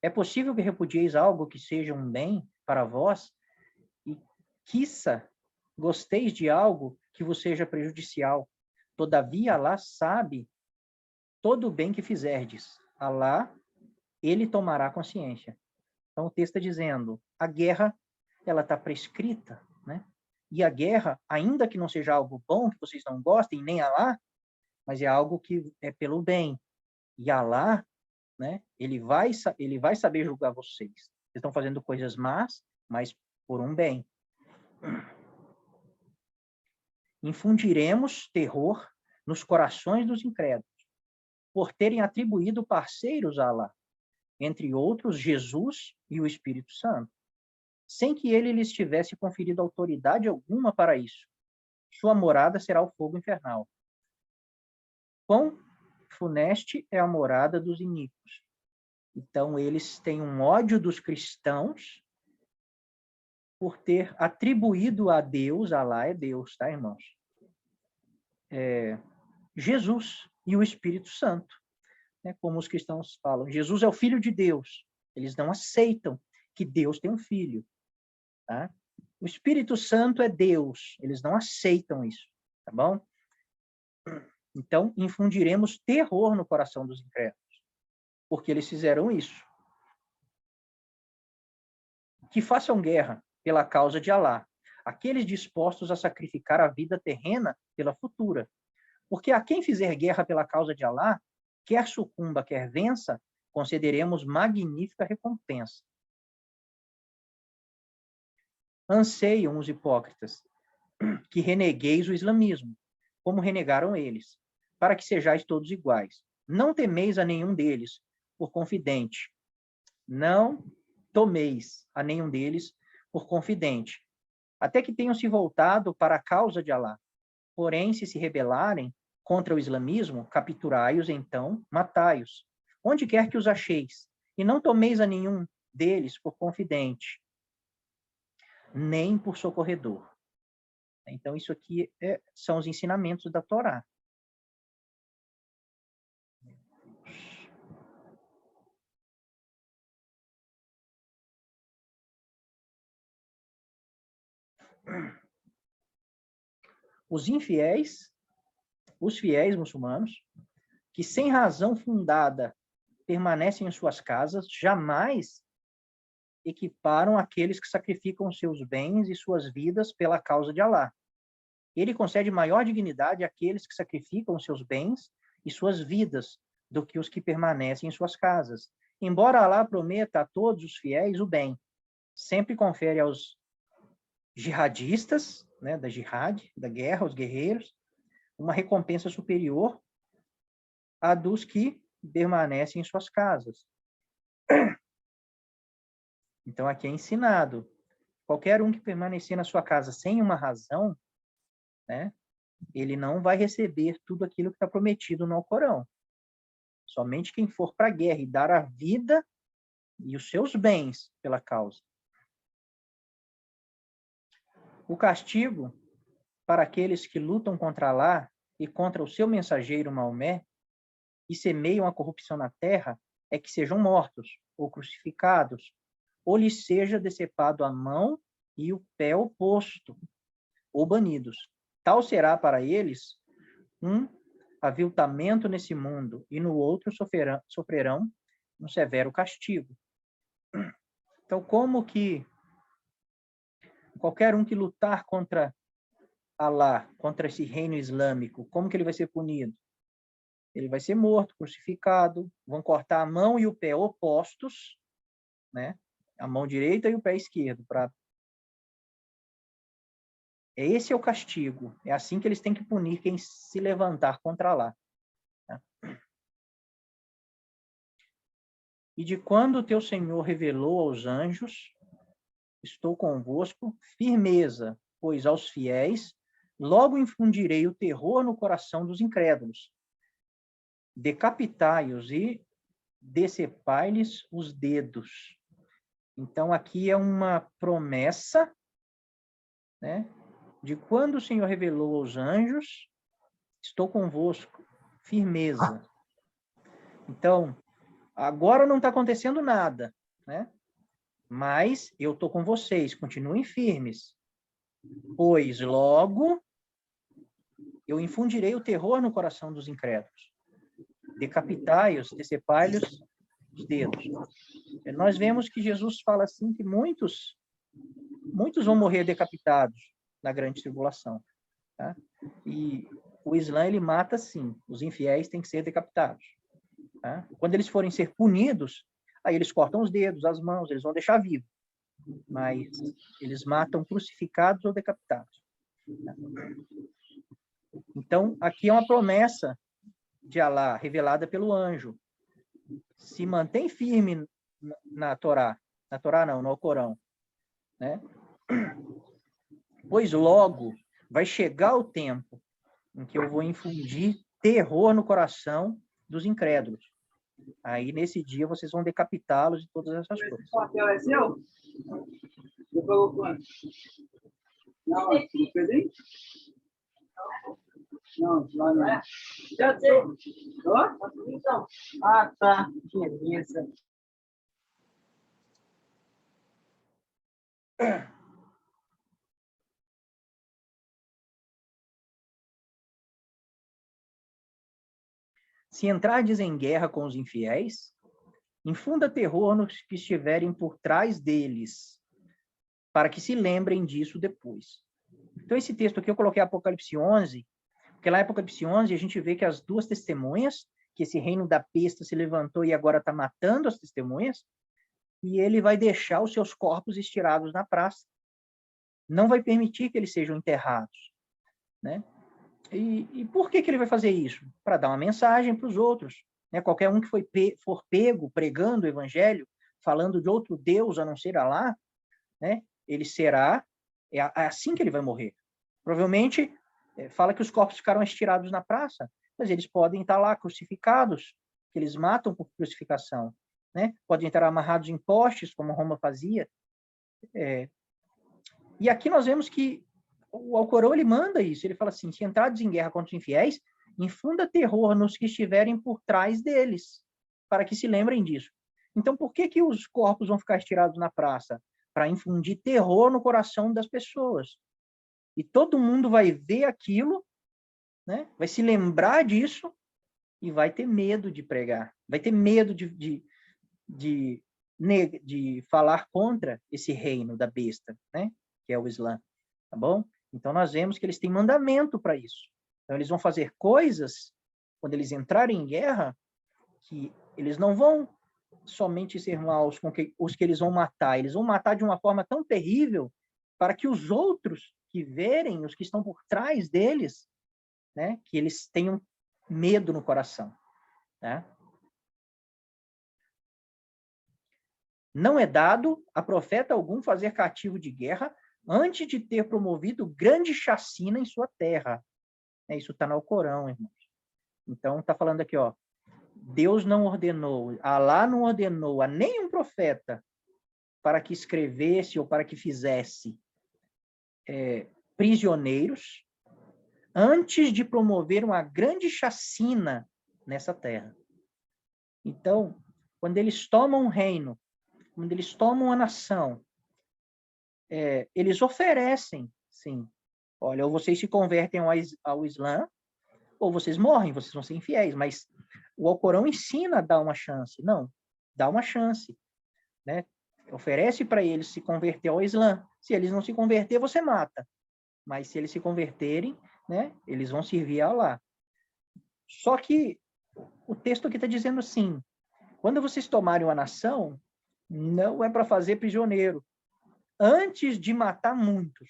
É possível que repudieis algo que seja um bem para vós e, quiçá, gosteis de algo que vos seja prejudicial. Todavia, Alá sabe todo o bem que fizerdes. Alá, ele tomará consciência. Então, o texto está dizendo, a guerra, ela está prescrita, né? E a guerra, ainda que não seja algo bom, que vocês não gostem, nem Alá, mas é algo que é pelo bem. E Alá, né? Ele vai saber julgar vocês. Vocês estão fazendo coisas más, mas por um bem. Infundiremos terror nos corações dos incrédulos, por terem atribuído parceiros a Alá, entre outros Jesus e o Espírito Santo, sem que ele lhes tivesse conferido autoridade alguma para isso. Sua morada será o fogo infernal. Quão funeste é a morada dos iníquos. Então, eles têm um ódio dos cristãos por ter atribuído a Deus, Alá é Deus, tá, irmãos? Jesus e o Espírito Santo, né? Como os cristãos falam. Jesus é o Filho de Deus. Eles não aceitam que Deus tem um filho, tá? O Espírito Santo é Deus. Eles não aceitam isso, tá bom? Então, infundiremos terror no coração dos incrédulos, porque eles fizeram isso. Que façam guerra pela causa de Alá, aqueles dispostos a sacrificar a vida terrena pela futura. Porque a quem fizer guerra pela causa de Alá, quer sucumba, quer vença, concederemos magnífica recompensa. Anseiam os hipócritas que renegueis o islamismo, como renegaram eles, para que sejais todos iguais. Não temeis a nenhum deles por confidente. Não tomeis a nenhum deles por confidente, até que tenham se voltado para a causa de Alá. Porém, se rebelarem contra o islamismo, capturai-os então, matai-os, onde quer que os acheis, e não tomeis a nenhum deles por confidente, nem por socorredor. Então, isso aqui são os ensinamentos da Torá. Os infiéis, os fiéis muçulmanos, que sem razão fundada permanecem em suas casas, jamais equiparam aqueles que sacrificam seus bens e suas vidas pela causa de Alá. Ele concede maior dignidade àqueles que sacrificam seus bens e suas vidas do que os que permanecem em suas casas. Embora Alá prometa a todos os fiéis o bem, sempre confere aos jihadistas, né, da jihad, da guerra, aos guerreiros, uma recompensa superior à dos que permanecem em suas casas. Então, aqui é ensinado, qualquer um que permanecer na sua casa sem uma razão, né, ele não vai receber tudo aquilo que está prometido no Alcorão. Somente quem for para a guerra e dar a vida e os seus bens pela causa. O castigo para aqueles que lutam contra Alá e contra o seu mensageiro Maomé e semeiam a corrupção na terra é que sejam mortos ou crucificados, ou lhes seja decepado a mão e o pé oposto, ou banidos. Tal será para eles um aviltamento nesse mundo, e no outro sofrerão um severo castigo. Então, como que qualquer um que lutar contra Alá, contra esse reino islâmico, como que ele vai ser punido? Ele vai ser morto, crucificado, vão cortar a mão e o pé opostos, né? A mão direita e o pé esquerdo. Esse é o castigo. É assim que eles têm que punir quem se levantar contra Alá. E de quando o teu Senhor revelou aos anjos, estou convosco, firmeza, pois aos fiéis logo infundirei o terror no coração dos incrédulos. Decapitai-os e decepai-lhes os dedos. Então, aqui é uma promessa, né, de quando o Senhor revelou aos anjos, estou convosco, firmeza. Então, agora não está acontecendo nada, né? Mas eu estou com vocês, continuem firmes, pois logo eu infundirei o terror no coração dos incrédulos. Decapitai-os, decepai-lhes os dedos. Nós vemos que Jesus fala assim que muitos vão morrer decapitados na grande tribulação. Tá? E o Islã, ele mata sim, os infiéis têm que ser decapitados. Tá? Quando eles forem ser punidos, aí eles cortam os dedos, as mãos, eles vão deixar vivo. Mas eles matam crucificados ou decapitados. Tá? Então, aqui é uma promessa de Alá, revelada pelo anjo. Se mantém firme na Torá. Na Torá não, no Alcorão. Né? Pois logo vai chegar o tempo em que eu vou infundir terror no coração dos incrédulos. Aí, nesse dia, vocês vão decapitá-los e todas essas coisas. Esse papel é seu? Eu coloco quanto? Não, no presente? Não, lá não. Já sei. Ó? Então. Ah, tá. Beleza. Se entrardes em guerra com os infiéis, infunda terror nos que estiverem por trás deles, para que se lembrem disso depois. Então, esse texto aqui eu coloquei Apocalipse 11, porque lá em Apocalipse 11 a gente vê que as duas testemunhas, que esse reino da besta se levantou e agora está matando as testemunhas, e ele vai deixar os seus corpos estirados na praça. não vai permitir que eles sejam enterrados, né? E por que ele vai fazer isso? Para dar uma mensagem para os outros, né? Qualquer um que for pego pregando o evangelho, falando de outro Deus a não ser Alá, né? Ele será, é assim que ele vai morrer. Provavelmente, fala que os corpos ficaram estirados na praça, mas eles podem estar lá crucificados, que eles matam por crucificação, né? Podem estar amarrados em postes, como Roma fazia. E aqui nós vemos que o Alcorão, ele manda isso, ele fala assim, se entrares em guerra contra os infiéis, infunda terror nos que estiverem por trás deles, para que se lembrem disso. Então, por que os corpos vão ficar estirados na praça? Para infundir terror no coração das pessoas. E todo mundo vai ver aquilo, né? Vai se lembrar disso e vai ter medo de pregar, vai ter medo de falar contra esse reino da besta, né? Que é o Islã, tá bom? Então, nós vemos que eles têm mandamento para isso. Então, eles vão fazer coisas, quando eles entrarem em guerra, que eles não vão somente ser maus com os que eles vão matar de uma forma tão terrível para que os outros que verem, os que estão por trás deles, né, que eles tenham medo no coração, né? Não é dado a profeta algum fazer cativo de guerra antes de ter promovido grande chacina em sua terra. Isso está no Alcorão, irmãos. Então, está falando aqui, ó, Deus não ordenou, Alá não ordenou a nenhum profeta para que escrevesse ou para que fizesse prisioneiros antes de promover uma grande chacina nessa terra. Então, quando eles tomam um reino, quando eles tomam uma nação, eles oferecem, sim, olha, ou vocês se convertem ao Islã, ou vocês morrem, vocês vão ser infiéis, mas o Alcorão ensina a dar uma chance. Não, dá uma chance, né? Oferece para eles se converter ao Islã. Se eles não se converter, você mata. Mas se eles se converterem, né, eles vão servir a Allah. Só que o texto aqui está dizendo assim, quando vocês tomarem uma nação, não é para fazer prisioneiro, antes de matar muitos.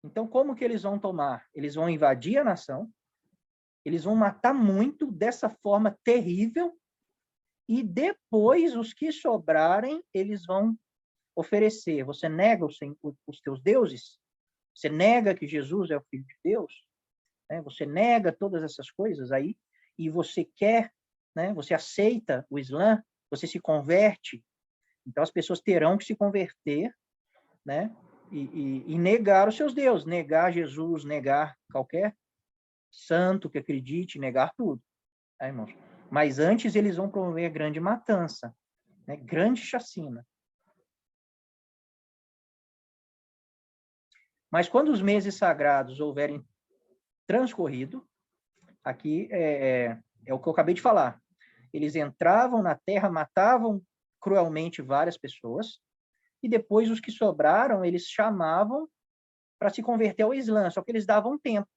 Então, como que eles vão tomar? Eles vão invadir a nação, eles vão matar muito dessa forma terrível, e depois os que sobrarem, eles vão oferecer. Você nega os teus deuses? Você nega que Jesus é o Filho de Deus? Né? Você nega todas essas coisas aí? E você quer, né? Você aceita o Islã? Você se converte? Então as pessoas terão que se converter, né? E negar os seus deuses, negar Jesus, negar qualquer santo que acredite, negar tudo, tá, irmãos? Mas antes eles vão promover grande matança, né? Grande chacina. Mas quando os meses sagrados houverem transcorrido, aqui é o que eu acabei de falar, eles entravam na terra, matavam cruelmente várias pessoas, e depois os que sobraram, eles chamavam para se converter ao Islã, só que eles davam tempo.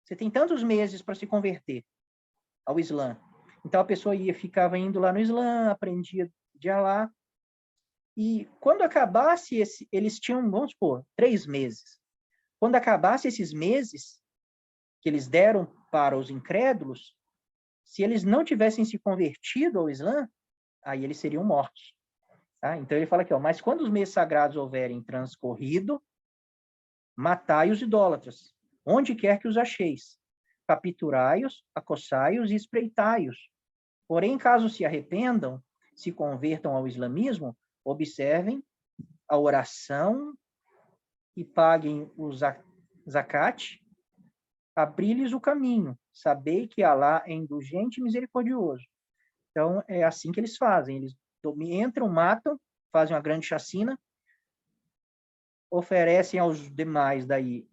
Você tem tantos meses para se converter ao Islã. Então a pessoa ficava indo lá no Islã, aprendia de Alá, e quando acabasse eles tinham, vamos supor, 3 meses. Quando acabasse esses meses que eles deram para os incrédulos, se eles não tivessem se convertido ao Islã, aí eles seriam mortos. Tá? Então ele fala aqui, ó, mas quando os meses sagrados houverem transcorrido, matai os idólatras, onde quer que os acheis. Capturai-os, acossai-os e espreitai-os. Porém, caso se arrependam, se convertam ao islamismo, observem a oração e paguem o zakat, abri-lhes o caminho. Sabei que Alá é indulgente e misericordioso. Então, é assim que eles fazem. Eles entram, matam, fazem uma grande chacina, oferecem aos demais daí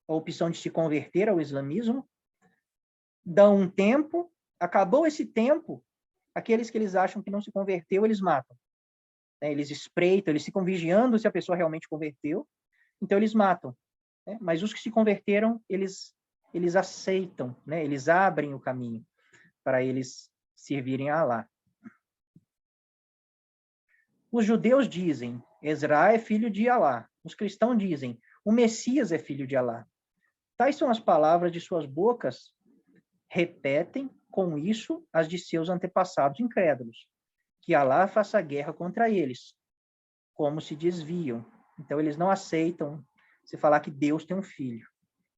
a opção de se converter ao islamismo, dão um tempo, acabou esse tempo, aqueles que eles acham que não se converteu, eles matam. Eles espreitam, eles ficam vigiando se a pessoa realmente converteu, então eles matam. Mas os que se converteram, eles aceitam, né? Eles abrem o caminho para eles servirem a Alá. Os judeus dizem, Ezra é filho de Alá. Os cristãos dizem, o Messias é filho de Alá. Tais são as palavras de suas bocas, repetem com isso as de seus antepassados incrédulos, que Alá faça guerra contra eles, como se desviam. Então, eles não aceitam se falar que Deus tem um filho.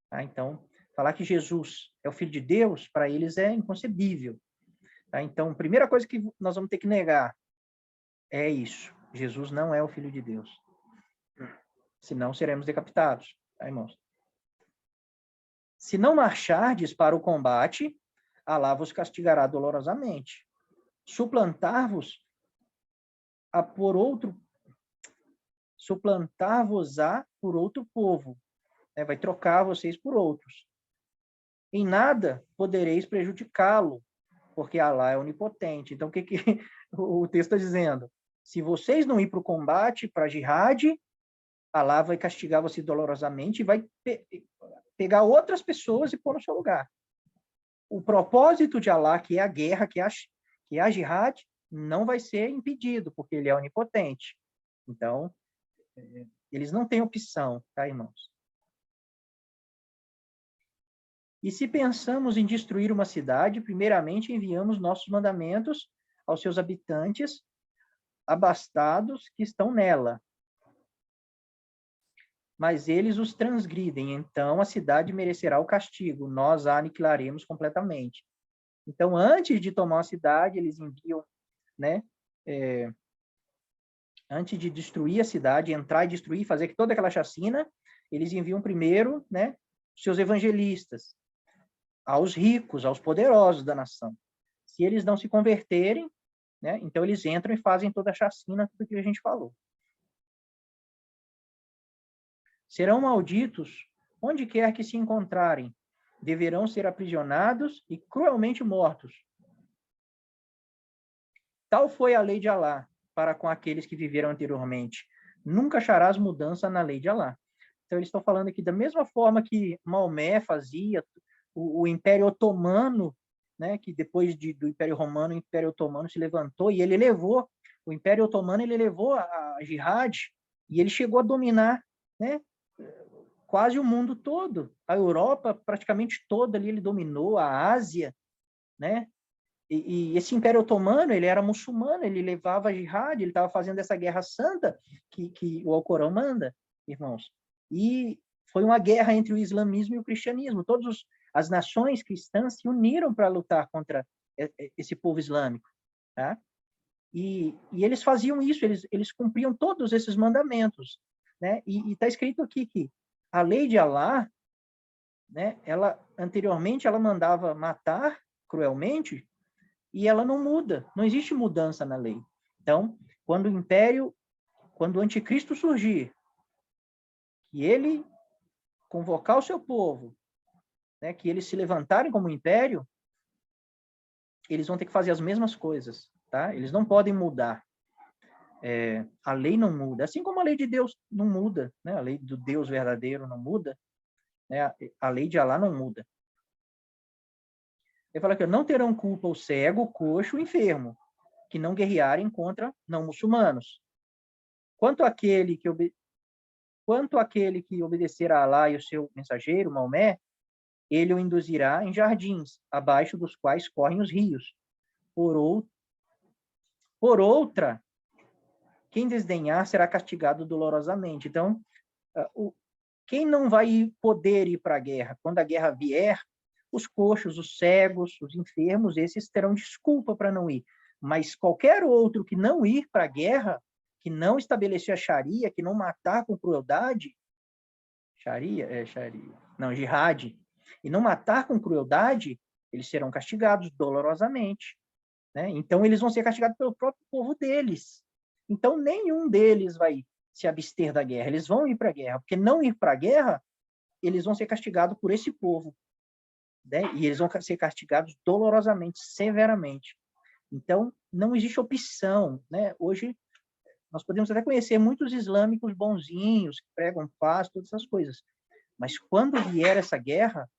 Tá? Então, falar que Jesus é o filho de Deus, para eles é inconcebível. Tá? Então, a primeira coisa que nós vamos ter que negar é isso. Jesus não é o filho de Deus. Senão seremos decapitados. Tá, irmãos? Se não marchardes para o combate, Alá vos castigará dolorosamente. Suplantar-vos-á por outro povo. Né? Vai trocar vocês por outros. Em nada podereis prejudicá-lo, porque Alá é onipotente. Então, o que o texto está dizendo? Se vocês não ir para o combate, para a jihad, Alá vai castigar você dolorosamente e vai pegar outras pessoas e pôr no seu lugar. O propósito de Alá, que é a guerra, que é a jihad, não vai ser impedido, porque ele é onipotente. Então, eles não têm opção, tá, irmãos? E se pensamos em destruir uma cidade, primeiramente enviamos nossos mandamentos aos seus habitantes abastados que estão nela. Mas eles os transgridem, então a cidade merecerá o castigo, nós a aniquilaremos completamente. Então, antes de tomar a cidade, eles enviam, né, antes de destruir a cidade, entrar e destruir, fazer toda aquela chacina, eles enviam primeiro, né, seus evangelistas, aos ricos, aos poderosos da nação. Se eles não se converterem, né, então eles entram e fazem toda a chacina, tudo que a gente falou. Serão malditos onde quer que se encontrarem, deverão ser aprisionados e cruelmente mortos. Tal foi a lei de Alá para com aqueles que viveram anteriormente. Nunca acharás mudança na lei de Alá. Então, eles estão falando aqui da mesma forma que Maomé fazia, o Império Otomano, né, que depois do Império Romano, o Império Otomano se levantou e ele levou, o Império Otomano ele levou a jihad e ele chegou a dominar, né, quase o mundo todo. A Europa, praticamente toda ali, ele dominou, a Ásia, né? E esse Império Otomano, ele era muçulmano, ele levava a jihad, ele estava fazendo essa guerra santa que o Alcorão manda, irmãos. E foi uma guerra entre o islamismo e o cristianismo. Todas as nações cristãs se uniram para lutar contra esse povo islâmico, tá? E eles faziam isso, eles cumpriam todos esses mandamentos, né? E está escrito aqui que a lei de Alá, né, anteriormente ela mandava matar cruelmente e ela não muda, não existe mudança na lei. Então, quando o anticristo surgir, que ele convocar o seu povo, né, que eles se levantarem como império, eles vão ter que fazer as mesmas coisas, tá? Eles não podem mudar. A lei não muda, assim como a lei de Deus não muda, né? A lei do Deus verdadeiro não muda, né? A lei de Alá não muda. Ele fala que não terão culpa o cego, o coxo, o enfermo, que não guerrearem contra não muçulmanos. Quanto àquele que obedecer a Alá e o seu mensageiro, Maomé, ele o induzirá em jardins, abaixo dos quais correm os rios. Por outra, quem desdenhar será castigado dolorosamente. Então, quem não vai poder ir para a guerra, quando a guerra vier, os coxos, os cegos, os enfermos, esses terão desculpa para não ir. Mas qualquer outro que não ir para a guerra, que não estabelecer a Sharia, que não matar com crueldade, jihad, e não matar com crueldade, eles serão castigados dolorosamente, né? Então, eles vão ser castigados pelo próprio povo deles. Então, nenhum deles vai se abster da guerra. Eles vão ir para a guerra, porque não ir para a guerra, eles vão ser castigados por esse povo, né? E eles vão ser castigados dolorosamente, severamente. Então, não existe opção, né? Hoje, nós podemos até conhecer muitos islâmicos bonzinhos, que pregam paz, todas essas coisas. Mas quando vier essa guerra,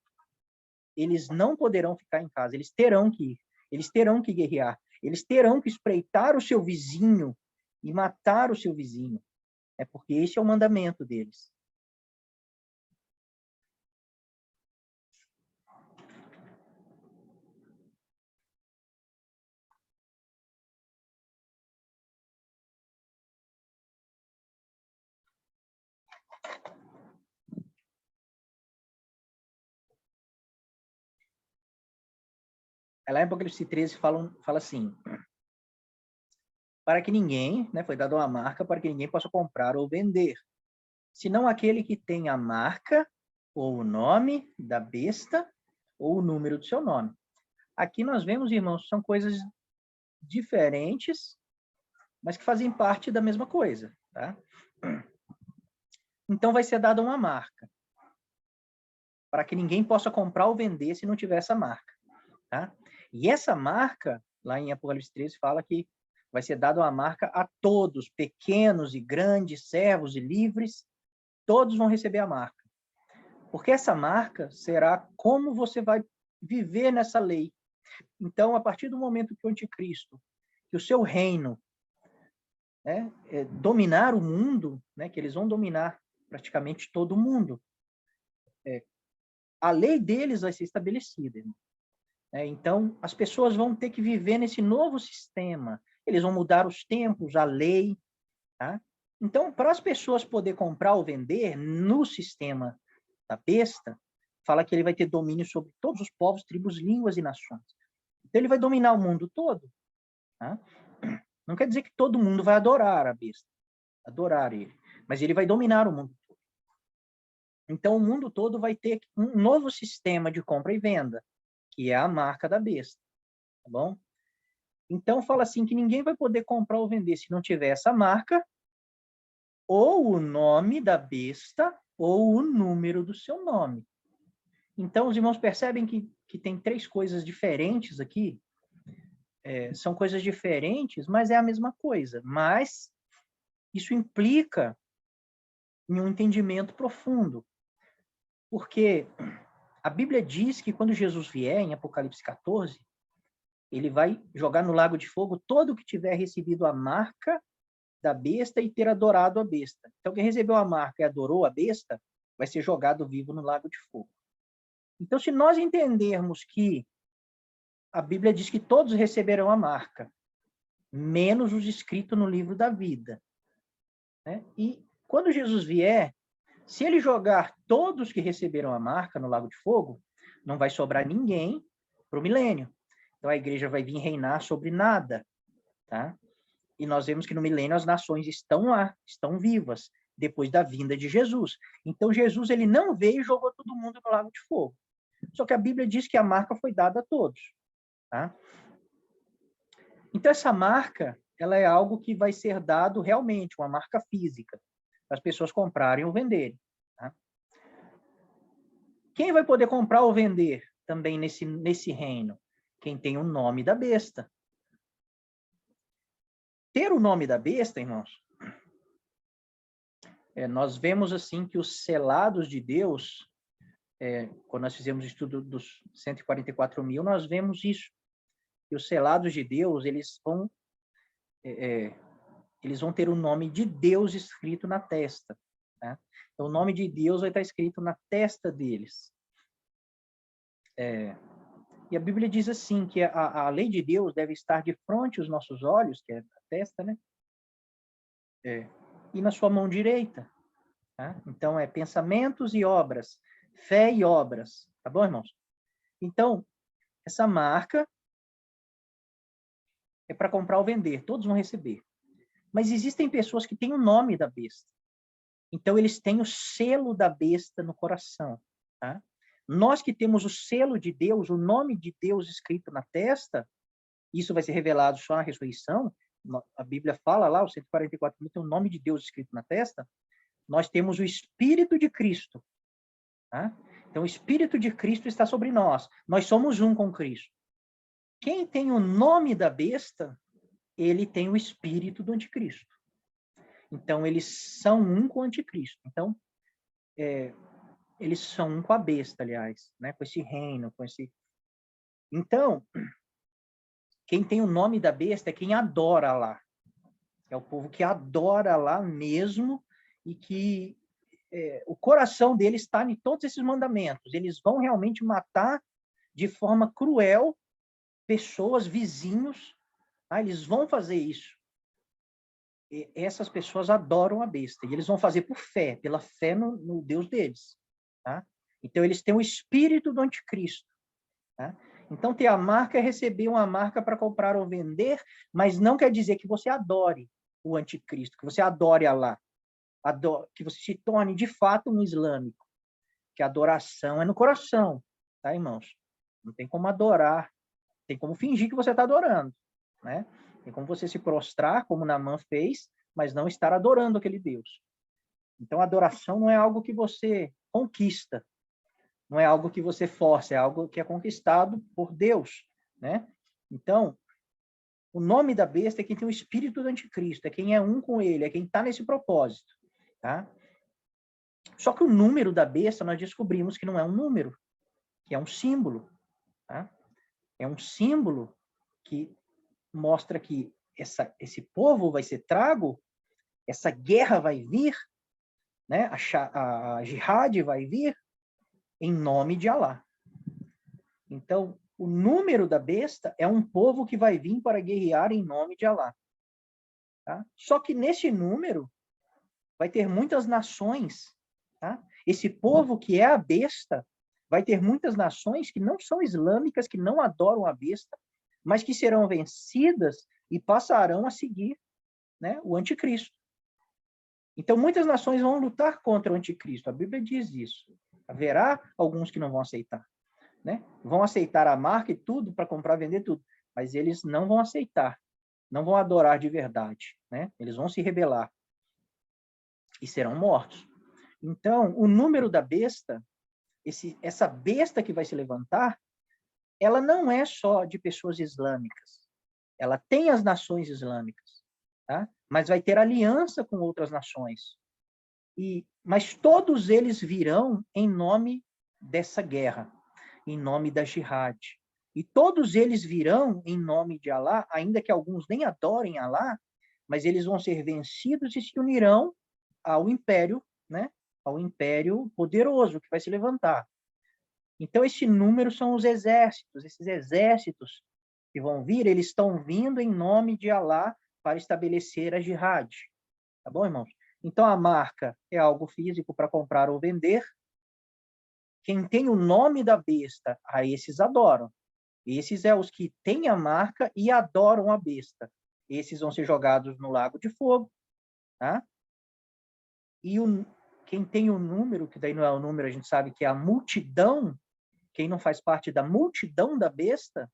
eles não poderão ficar em casa, eles terão que ir, eles terão que guerrear, eles terão que espreitar o seu vizinho e matar o seu vizinho. É porque esse é o mandamento deles. Lá em Apocalipse 13 fala assim, para que ninguém, né, foi dada uma marca para que ninguém possa comprar ou vender, senão aquele que tem a marca, ou o nome da besta, ou o número do seu nome. Aqui nós vemos, irmãos, são coisas diferentes, mas que fazem parte da mesma coisa, tá? Então vai ser dada uma marca, para que ninguém possa comprar ou vender se não tiver essa marca, tá? E essa marca, lá em Apocalipse 13, fala que vai ser dada uma marca a todos, pequenos e grandes, servos e livres, todos vão receber a marca. Porque essa marca será como você vai viver nessa lei. Então, a partir do momento que o anticristo, que o seu reino, né, dominar o mundo, né, que eles vão dominar praticamente todo o mundo, a lei deles vai ser estabelecida. Então, as pessoas vão ter que viver nesse novo sistema. Eles vão mudar os tempos, a lei. Tá? Então, para as pessoas poderem comprar ou vender no sistema da besta, fala que ele vai ter domínio sobre todos os povos, tribos, línguas e nações. Então, ele vai dominar o mundo todo. Tá? Não quer dizer que todo mundo vai adorar a besta, adorar ele, mas ele vai dominar o mundo todo. Então, o mundo todo vai ter um novo sistema de compra e venda, que é a marca da besta, tá bom? Então, fala assim que ninguém vai poder comprar ou vender se não tiver essa marca, ou o nome da besta, ou o número do seu nome. Então, os irmãos percebem que tem três coisas diferentes aqui. São coisas diferentes, mas é a mesma coisa. Mas isso implica em um entendimento profundo. Porque a Bíblia diz que quando Jesus vier, em Apocalipse 14, ele vai jogar no lago de fogo todo que tiver recebido a marca da besta e ter adorado a besta. Então, quem recebeu a marca e adorou a besta, vai ser jogado vivo no lago de fogo. Então, se nós entendermos que a Bíblia diz que todos receberão a marca, menos os escritos no livro da vida, né? E quando Jesus vier, se ele jogar todos que receberam a marca no lago de fogo, não vai sobrar ninguém para o milênio. Então, a igreja vai vir reinar sobre nada, tá? E nós vemos que no milênio as nações estão lá, estão vivas, depois da vinda de Jesus. Então, Jesus ele não veio e jogou todo mundo no lago de fogo. Só que a Bíblia diz que a marca foi dada a todos. Tá? Então, essa marca ela é algo que vai ser dado realmente, uma marca física, para as pessoas comprarem ou venderem. Tá? Quem vai poder comprar ou vender também nesse reino? Quem tem o nome da besta. Ter o nome da besta, irmãos, nós vemos assim que os selados de Deus, quando nós fizemos o estudo dos 144.000, nós vemos isso. Que os selados de Deus, eles vão ter o nome de Deus escrito na testa. Tá? Então, o nome de Deus vai estar escrito na testa deles. E a Bíblia diz assim, que a lei de Deus deve estar de frente aos nossos olhos, que é a testa, né? E na sua mão direita. Tá? Então, pensamentos e obras, fé e obras. Tá bom, irmãos? Então, essa marca é para comprar ou vender. Todos vão receber. Mas existem pessoas que têm o nome da besta. Então, eles têm o selo da besta no coração. Tá? Nós que temos o selo de Deus, o nome de Deus escrito na testa, isso vai ser revelado só na ressurreição. A Bíblia fala lá, o 144 tem o nome de Deus escrito na testa. Nós temos o Espírito de Cristo. Tá? Então, o Espírito de Cristo está sobre nós. Nós somos um com Cristo. Quem tem o nome da besta, ele tem o Espírito do Anticristo. Então, eles são um com o Anticristo. Então, eles são um com a besta, aliás, né? Com esse reino, com esse... Então, quem tem o nome da besta é quem adora lá. É o povo que adora lá mesmo e que o coração deles está em todos esses mandamentos. Eles vão realmente matar de forma cruel pessoas, vizinhos. Tá? Eles vão fazer isso. E essas pessoas adoram a besta. E eles vão fazer por fé, pela fé no Deus deles. Tá? Então, eles têm o espírito do anticristo. Tá? Então, ter a marca é receber uma marca para comprar ou vender, mas não quer dizer que você adore o anticristo, que você adore Alá, que você se torne de fato um islâmico, que a adoração é no coração, tá, irmãos? Não tem como adorar, tem como fingir que você está adorando, né? Tem como você se prostrar, como Naamã fez, mas não estar adorando aquele Deus. Então, a adoração não é algo que você conquista, não é algo que você força, é algo que é conquistado por Deus, né? Então, o nome da besta é quem tem o espírito do anticristo, é quem é um com ele, é quem está nesse propósito, tá? Só que o número da besta, nós descobrimos que não é um número, que é um símbolo, tá? É um símbolo que mostra que esse povo vai ser trago, essa guerra vai vir, né? A jihad vai vir em nome de Alá. Então, o número da besta é um povo que vai vir para guerrear em nome de Alá. Tá? Só que nesse número vai ter muitas nações. Tá? Esse povo que é a besta vai ter muitas nações que não são islâmicas, que não adoram a besta, mas que serão vencidas e passarão a seguir, né, o anticristo. Então, muitas nações vão lutar contra o anticristo. A Bíblia diz isso. Haverá alguns que não vão aceitar. Né? Vão aceitar a marca e tudo para comprar, vender tudo, mas eles não vão aceitar, não vão adorar de verdade, né? Eles vão se rebelar e serão mortos. Então, o número da besta, essa besta que vai se levantar, ela não é só de pessoas islâmicas. Ela tem as nações islâmicas, tá? Mas vai ter aliança com outras nações. Mas todos eles virão em nome dessa guerra, em nome da jihad. E todos eles virão em nome de Alá, ainda que alguns nem adorem Alá, mas eles vão ser vencidos e se unirão ao império, né? Ao império poderoso que vai se levantar. Então, esse número são os exércitos. Esses exércitos que vão vir, eles estão vindo em nome de Alá para estabelecer a jihad. Tá bom, irmãos? Então, a marca é algo físico para comprar ou vender. Quem tem o nome da besta, a esses adoram. Esses é os que têm a marca e adoram a besta. Esses vão ser jogados no lago de fogo. Tá? E quem tem o número, que daí não é o número, a gente sabe que é a multidão, quem não faz parte da multidão da besta,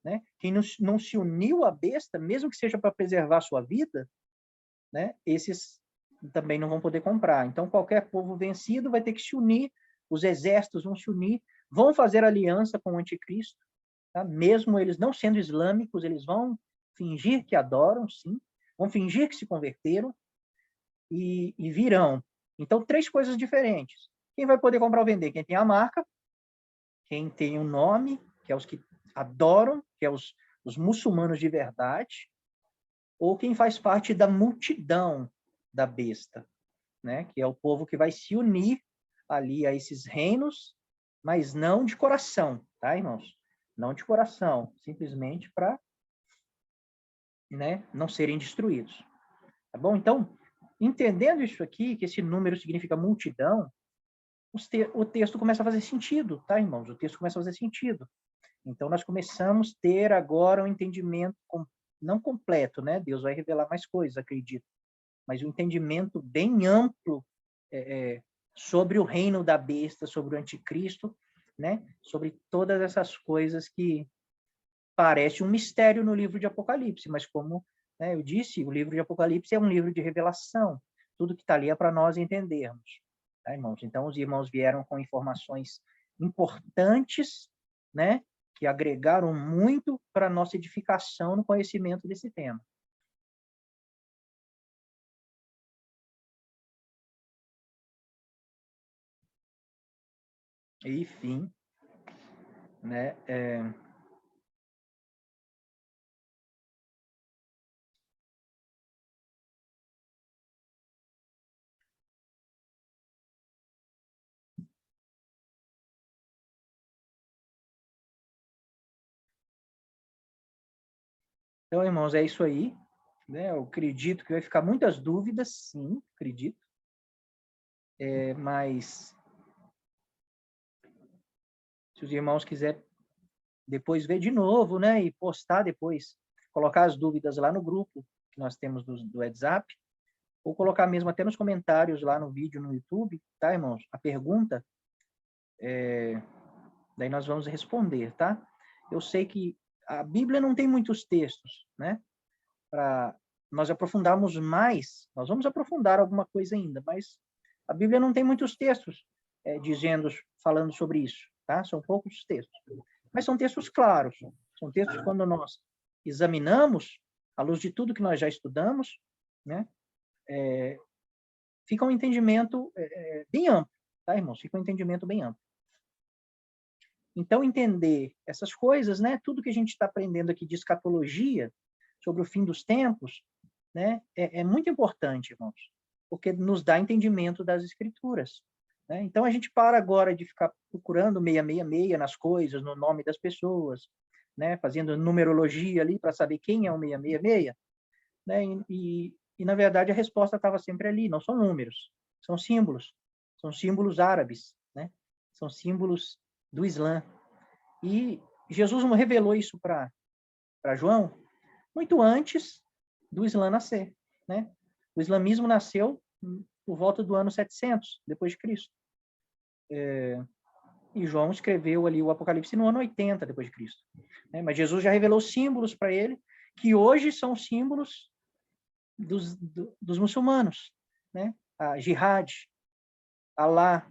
né? Quem não se uniu à besta, mesmo que seja para preservar a sua vida, né? Esses também não vão poder comprar. Então, qualquer povo vencido vai ter que se unir, os exércitos vão se unir, vão fazer aliança com o anticristo, tá? Mesmo eles não sendo islâmicos, eles vão fingir que adoram, sim, vão fingir que se converteram e virão. Então, 3 coisas diferentes. Quem vai poder comprar ou vender? Quem tem a marca, quem tem o nome, que é os que adoram, que é os muçulmanos de verdade, ou quem faz parte da multidão da besta, né? Que é o povo que vai se unir ali a esses reinos, mas não de coração, tá, irmãos? Não de coração, simplesmente para, né, não serem destruídos. Tá bom? Então, entendendo isso aqui, que esse número significa multidão, o texto começa a fazer sentido, tá, irmãos? O texto começa a fazer sentido. Então, nós começamos a ter agora um entendimento, não completo, né? Deus vai revelar mais coisas, acredito, mas um entendimento bem amplo sobre o reino da besta, sobre o anticristo, né? Sobre todas essas coisas que parece um mistério no livro de Apocalipse, mas como, né, eu disse, o livro de Apocalipse é um livro de revelação. Tudo que está ali é para nós entendermos, tá, irmãos? Então, os irmãos vieram com informações importantes, né? Que agregaram muito para a nossa edificação no conhecimento desse tema. Enfim, né? Então, irmãos, é isso aí. Né? Eu acredito que vai ficar muitas dúvidas, sim, acredito. Mas, se os irmãos quiserem depois ver de novo, né, e postar depois, colocar as dúvidas lá no grupo que nós temos do WhatsApp, ou colocar mesmo até nos comentários lá no vídeo no YouTube, tá, irmãos? A pergunta, daí nós vamos responder, tá? Eu sei que a Bíblia não tem muitos textos, né? Para nós aprofundarmos mais, nós vamos aprofundar alguma coisa ainda, mas a Bíblia não tem muitos textos falando sobre isso, tá? São poucos textos. Mas são textos claros, são textos que quando nós examinamos, à luz de tudo que nós já estudamos, né? Fica um entendimento bem amplo, tá, irmãos? Fica um entendimento bem amplo. Então, entender essas coisas, né? Tudo que a gente está aprendendo aqui de escatologia, sobre o fim dos tempos, né? É muito importante, irmãos, porque nos dá entendimento das Escrituras. Né? Então, a gente para agora de ficar procurando 666 nas coisas, no nome das pessoas, né? Fazendo numerologia ali para saber quem é o 666, né? E, na verdade, a resposta estava sempre ali, não são números, são símbolos árabes, né? São símbolos do Islã. E Jesus revelou isso para João muito antes do Islã nascer, né? O islamismo nasceu por volta do ano 700 depois de Cristo. E João escreveu ali o Apocalipse no ano 80 depois de Cristo. Né? Mas Jesus já revelou símbolos para ele que hoje são símbolos dos muçulmanos, né? A jihad, Alá,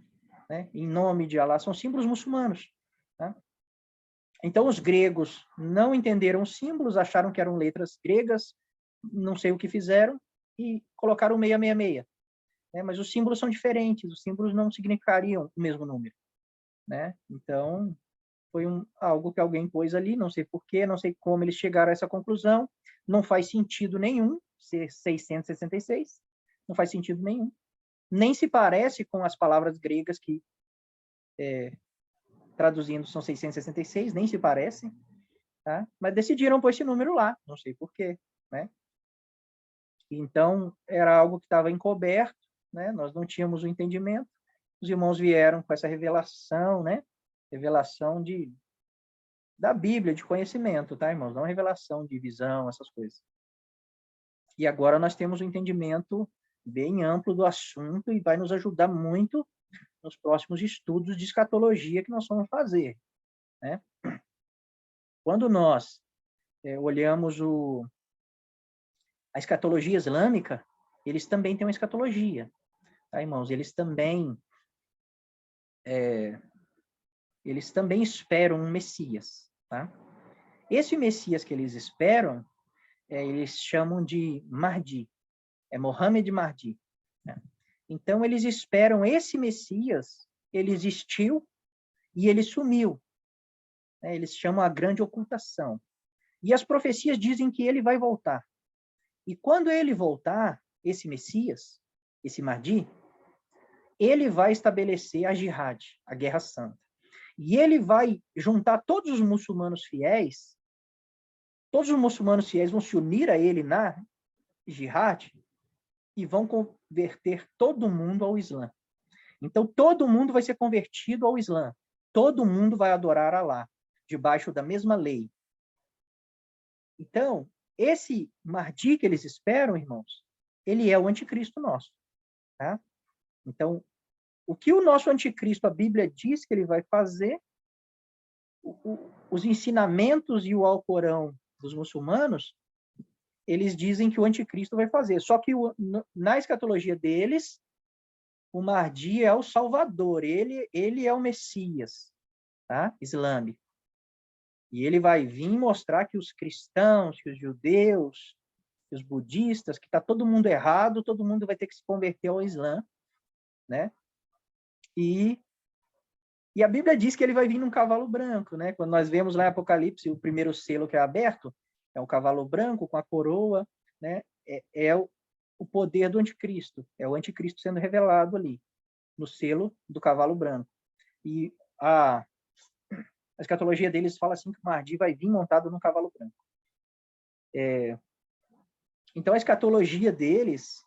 né? Em nome de Alá, são símbolos muçulmanos. Tá? Então, os gregos não entenderam os símbolos, acharam que eram letras gregas, não sei o que fizeram, e colocaram 666. Né? Mas os símbolos são diferentes, os símbolos não significariam o mesmo número. Né? Então, foi algo que alguém pôs ali, não sei porquê, não sei como eles chegaram a essa conclusão, não faz sentido nenhum ser 666, não faz sentido nenhum. Nem se parece com as palavras gregas que, traduzindo, são 666, nem se parecem, tá? Mas decidiram pôr esse número lá, não sei porquê, né? Então, era algo que estava encoberto, né? Nós não tínhamos o entendimento, os irmãos vieram com essa revelação, né? Revelação da Bíblia, de conhecimento, tá, irmãos? Não revelação de visão, essas coisas. E agora nós temos um entendimento bem amplo do assunto e vai nos ajudar muito nos próximos estudos de escatologia que nós vamos fazer. Né? Quando nós olhamos a escatologia islâmica, eles também têm uma escatologia, tá, irmãos? Eles também esperam um Messias. Tá? Esse Messias que eles esperam, eles chamam de Mahdi, Mohammed Mahdi. Né? Então, eles esperam esse Messias, ele existiu e ele sumiu. Né? Eles chamam a grande ocultação. E as profecias dizem que ele vai voltar. E quando ele voltar, esse Messias, esse Mahdi, ele vai estabelecer a jihad, a guerra santa. E ele vai juntar todos os muçulmanos fiéis vão se unir a ele na jihad e vão converter todo mundo ao Islã. Então, todo mundo vai ser convertido ao Islã. Todo mundo vai adorar Alá, debaixo da mesma lei. Então, esse Mahdi que eles esperam, irmãos, ele é o anticristo nosso. Tá? Então, o que o nosso anticristo, a Bíblia diz que ele vai fazer, os ensinamentos e o Alcorão dos muçulmanos, eles dizem que o anticristo vai fazer. Só que na escatologia deles, o Mahdi é o Salvador, ele é o Messias, tá? Islâmico. E ele vai vir mostrar que os cristãos, que os judeus, que os budistas, que está todo mundo errado, todo mundo vai ter que se converter ao Islã, né? E a Bíblia diz que ele vai vir num cavalo branco, né? Quando nós vemos lá em Apocalipse, o primeiro selo que é aberto, é um cavalo branco com a coroa, né? É o poder do anticristo, é o anticristo sendo revelado ali, no selo do cavalo branco. E a escatologia deles fala assim que o Mahdi vai vir montado num cavalo branco. Então, a escatologia deles,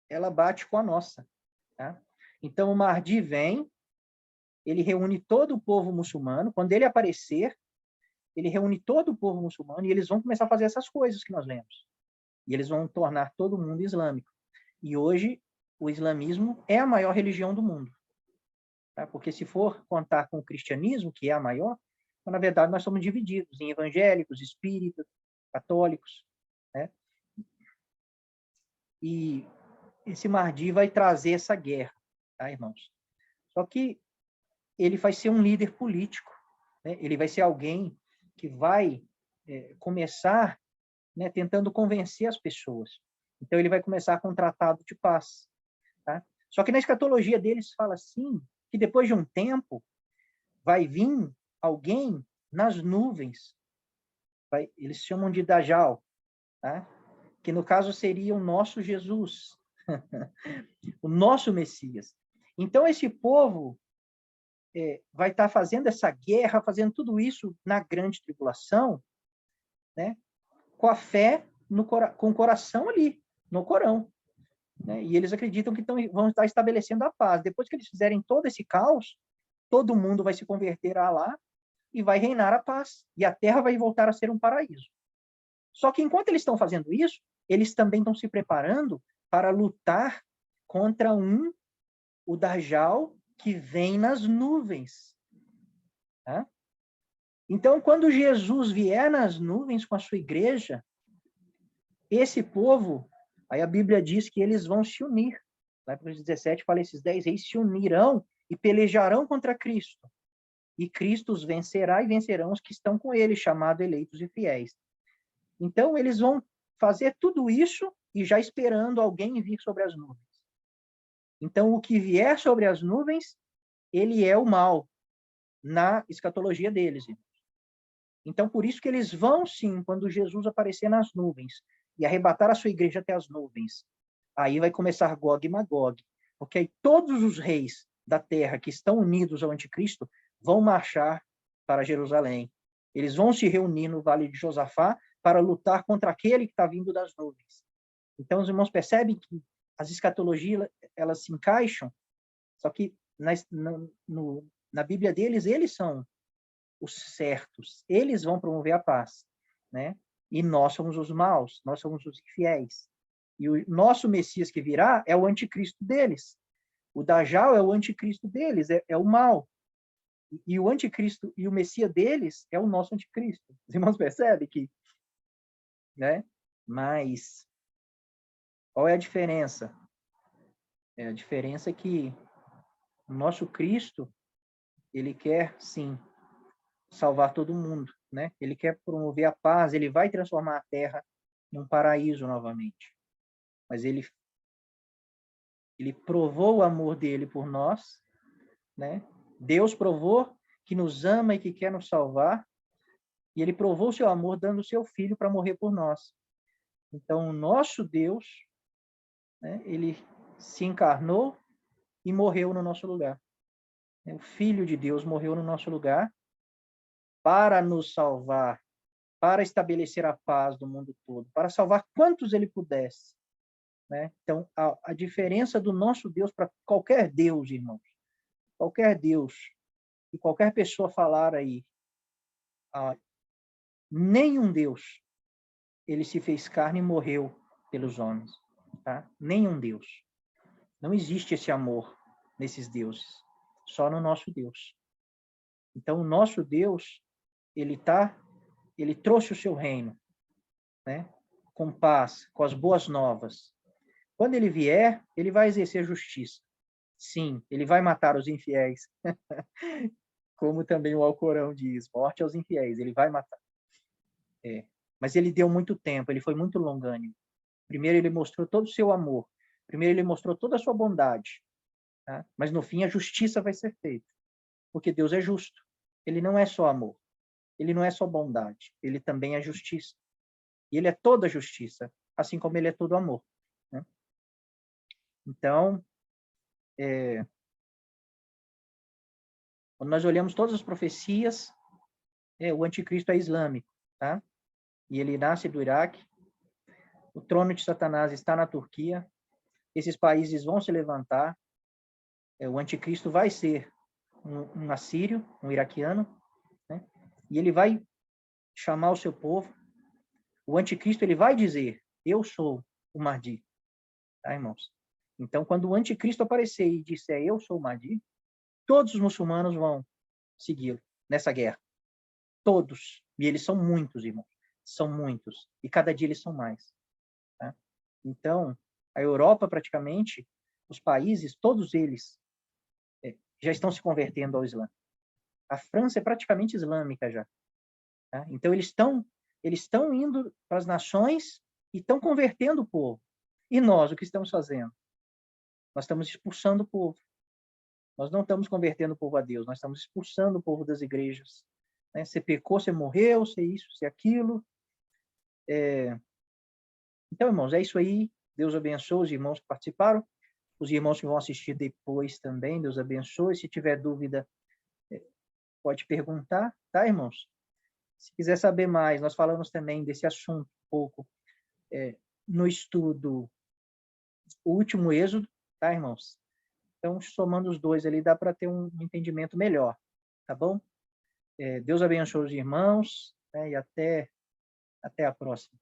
ela bate com a nossa. Tá? Então, o Mahdi vem, ele reúne todo o povo muçulmano. Quando ele aparecer, ele reúne todo o povo muçulmano e eles vão começar a fazer essas coisas que nós lemos. E eles vão tornar todo mundo islâmico. E hoje, o islamismo é a maior religião do mundo. Tá? Porque se for contar com o cristianismo, que é a maior, então, na verdade, nós somos divididos em evangélicos, espíritas, católicos. Né? E esse Mahdi vai trazer essa guerra, tá, irmãos? Só que ele vai ser um líder político, né? Ele vai ser alguém que vai começar, né, tentando convencer as pessoas. Então, ele vai começar com um tratado de paz. Tá? Só que na escatologia deles fala assim, que depois de um tempo vai vir alguém nas nuvens. Eles chamam de Dajjal, tá? Que no caso seria o nosso Jesus, o nosso Messias. Então, esse povo vai estar fazendo essa guerra, fazendo tudo isso na grande tribulação, né? Com a fé, com o coração ali, no Corão. Né? E eles acreditam que vão estar estabelecendo a paz. Depois que eles fizerem todo esse caos, todo mundo vai se converter a Alá e vai reinar a paz. E a terra vai voltar a ser um paraíso. Só que enquanto eles estão fazendo isso, eles também estão se preparando para lutar contra o Dajjal, que vem nas nuvens. Tá? Então, quando Jesus vier nas nuvens com a sua igreja, esse povo, aí a Bíblia diz que eles vão se unir. Lá para os 17 fala, esses 10 reis se unirão e pelejarão contra Cristo. E Cristo os vencerá e vencerão os que estão com ele, chamados eleitos e fiéis. Então, eles vão fazer tudo isso e já esperando alguém vir sobre as nuvens. Então, o que vier sobre as nuvens, ele é o mal na escatologia deles. Então, por isso que eles vão, sim, quando Jesus aparecer nas nuvens e arrebatar a sua igreja até as nuvens, aí vai começar Gog e Magog, porque aí todos os reis da terra que estão unidos ao anticristo vão marchar para Jerusalém. Eles vão se reunir no Vale de Josafá para lutar contra aquele que está vindo das nuvens. Então, os irmãos percebem que as escatologias, elas se encaixam, só que na Bíblia deles, eles são os certos, eles vão promover a paz, né? E nós somos os maus, nós somos os infiéis. E o nosso Messias que virá é o anticristo deles. O Dajjal é o anticristo deles, é o mal. E o anticristo e o Messias deles é o nosso anticristo. Os irmãos percebem que, né? Mas qual é a diferença? A diferença é que o nosso Cristo, ele quer, sim, salvar todo mundo, né? Ele quer promover a paz, ele vai transformar a terra em um paraíso novamente. Mas ele provou o amor dele por nós, né? Deus provou que nos ama e que quer nos salvar, e ele provou o seu amor dando o seu filho para morrer por nós. Então, o nosso Deus, né, ele se encarnou e morreu no nosso lugar. O Filho de Deus morreu no nosso lugar para nos salvar, para estabelecer a paz do mundo todo, para salvar quantos ele pudesse. Né? Então, a diferença do nosso Deus para qualquer Deus, irmãos, qualquer Deus, e qualquer pessoa falar aí, nenhum Deus, ele se fez carne e morreu pelos homens. Tá? Nenhum Deus. Não existe esse amor nesses deuses, só no nosso Deus. Então, o nosso Deus, ele trouxe o seu reino, né? Com paz, com as boas novas. Quando ele vier, ele vai exercer justiça. Sim, ele vai matar os infiéis. Como também o Alcorão diz, morte aos infiéis, ele vai matar. Mas ele deu muito tempo, ele foi muito longânimo. Primeiro ele mostrou todo o seu amor. Primeiro ele mostrou toda a sua bondade. Tá? Mas no fim a justiça vai ser feita. Porque Deus é justo. Ele não é só amor. Ele não é só bondade. Ele também é justiça. E ele é toda justiça, assim como ele é todo amor. Né? Então, quando nós olhamos todas as profecias, o anticristo é islâmico. Tá? e ele nasce do Iraque. O trono de Satanás está na Turquia. Esses países vão se levantar. O anticristo vai ser um assírio, um iraquiano, né? E ele vai chamar o seu povo. O anticristo ele vai dizer: eu sou o Mahdi. Tá, irmãos? Então, quando o anticristo aparecer e disser: eu sou o Mahdi, todos os muçulmanos vão segui-lo nessa guerra. Todos. E eles são muitos, irmãos. São muitos. E cada dia eles são mais. Tá? Então, a Europa, praticamente, os países, todos eles, já estão se convertendo ao Islã. A França é praticamente islâmica já. Tá? Então, eles estão indo para as nações e estão convertendo o povo. E nós, o que estamos fazendo? Nós estamos expulsando o povo. Nós não estamos convertendo o povo a Deus, nós estamos expulsando o povo das igrejas. Né? Você pecou, você morreu, você isso, você aquilo. Então, irmãos, é isso aí. Deus abençoe os irmãos que participaram. Os irmãos que vão assistir depois também, Deus abençoe. Se tiver dúvida, pode perguntar, tá, irmãos? Se quiser saber mais, nós falamos também desse assunto um pouco no estudo O Último Êxodo, tá, irmãos? Então, somando os dois ali, dá para ter um entendimento melhor, tá bom? Deus abençoe os irmãos, né, e até a próxima.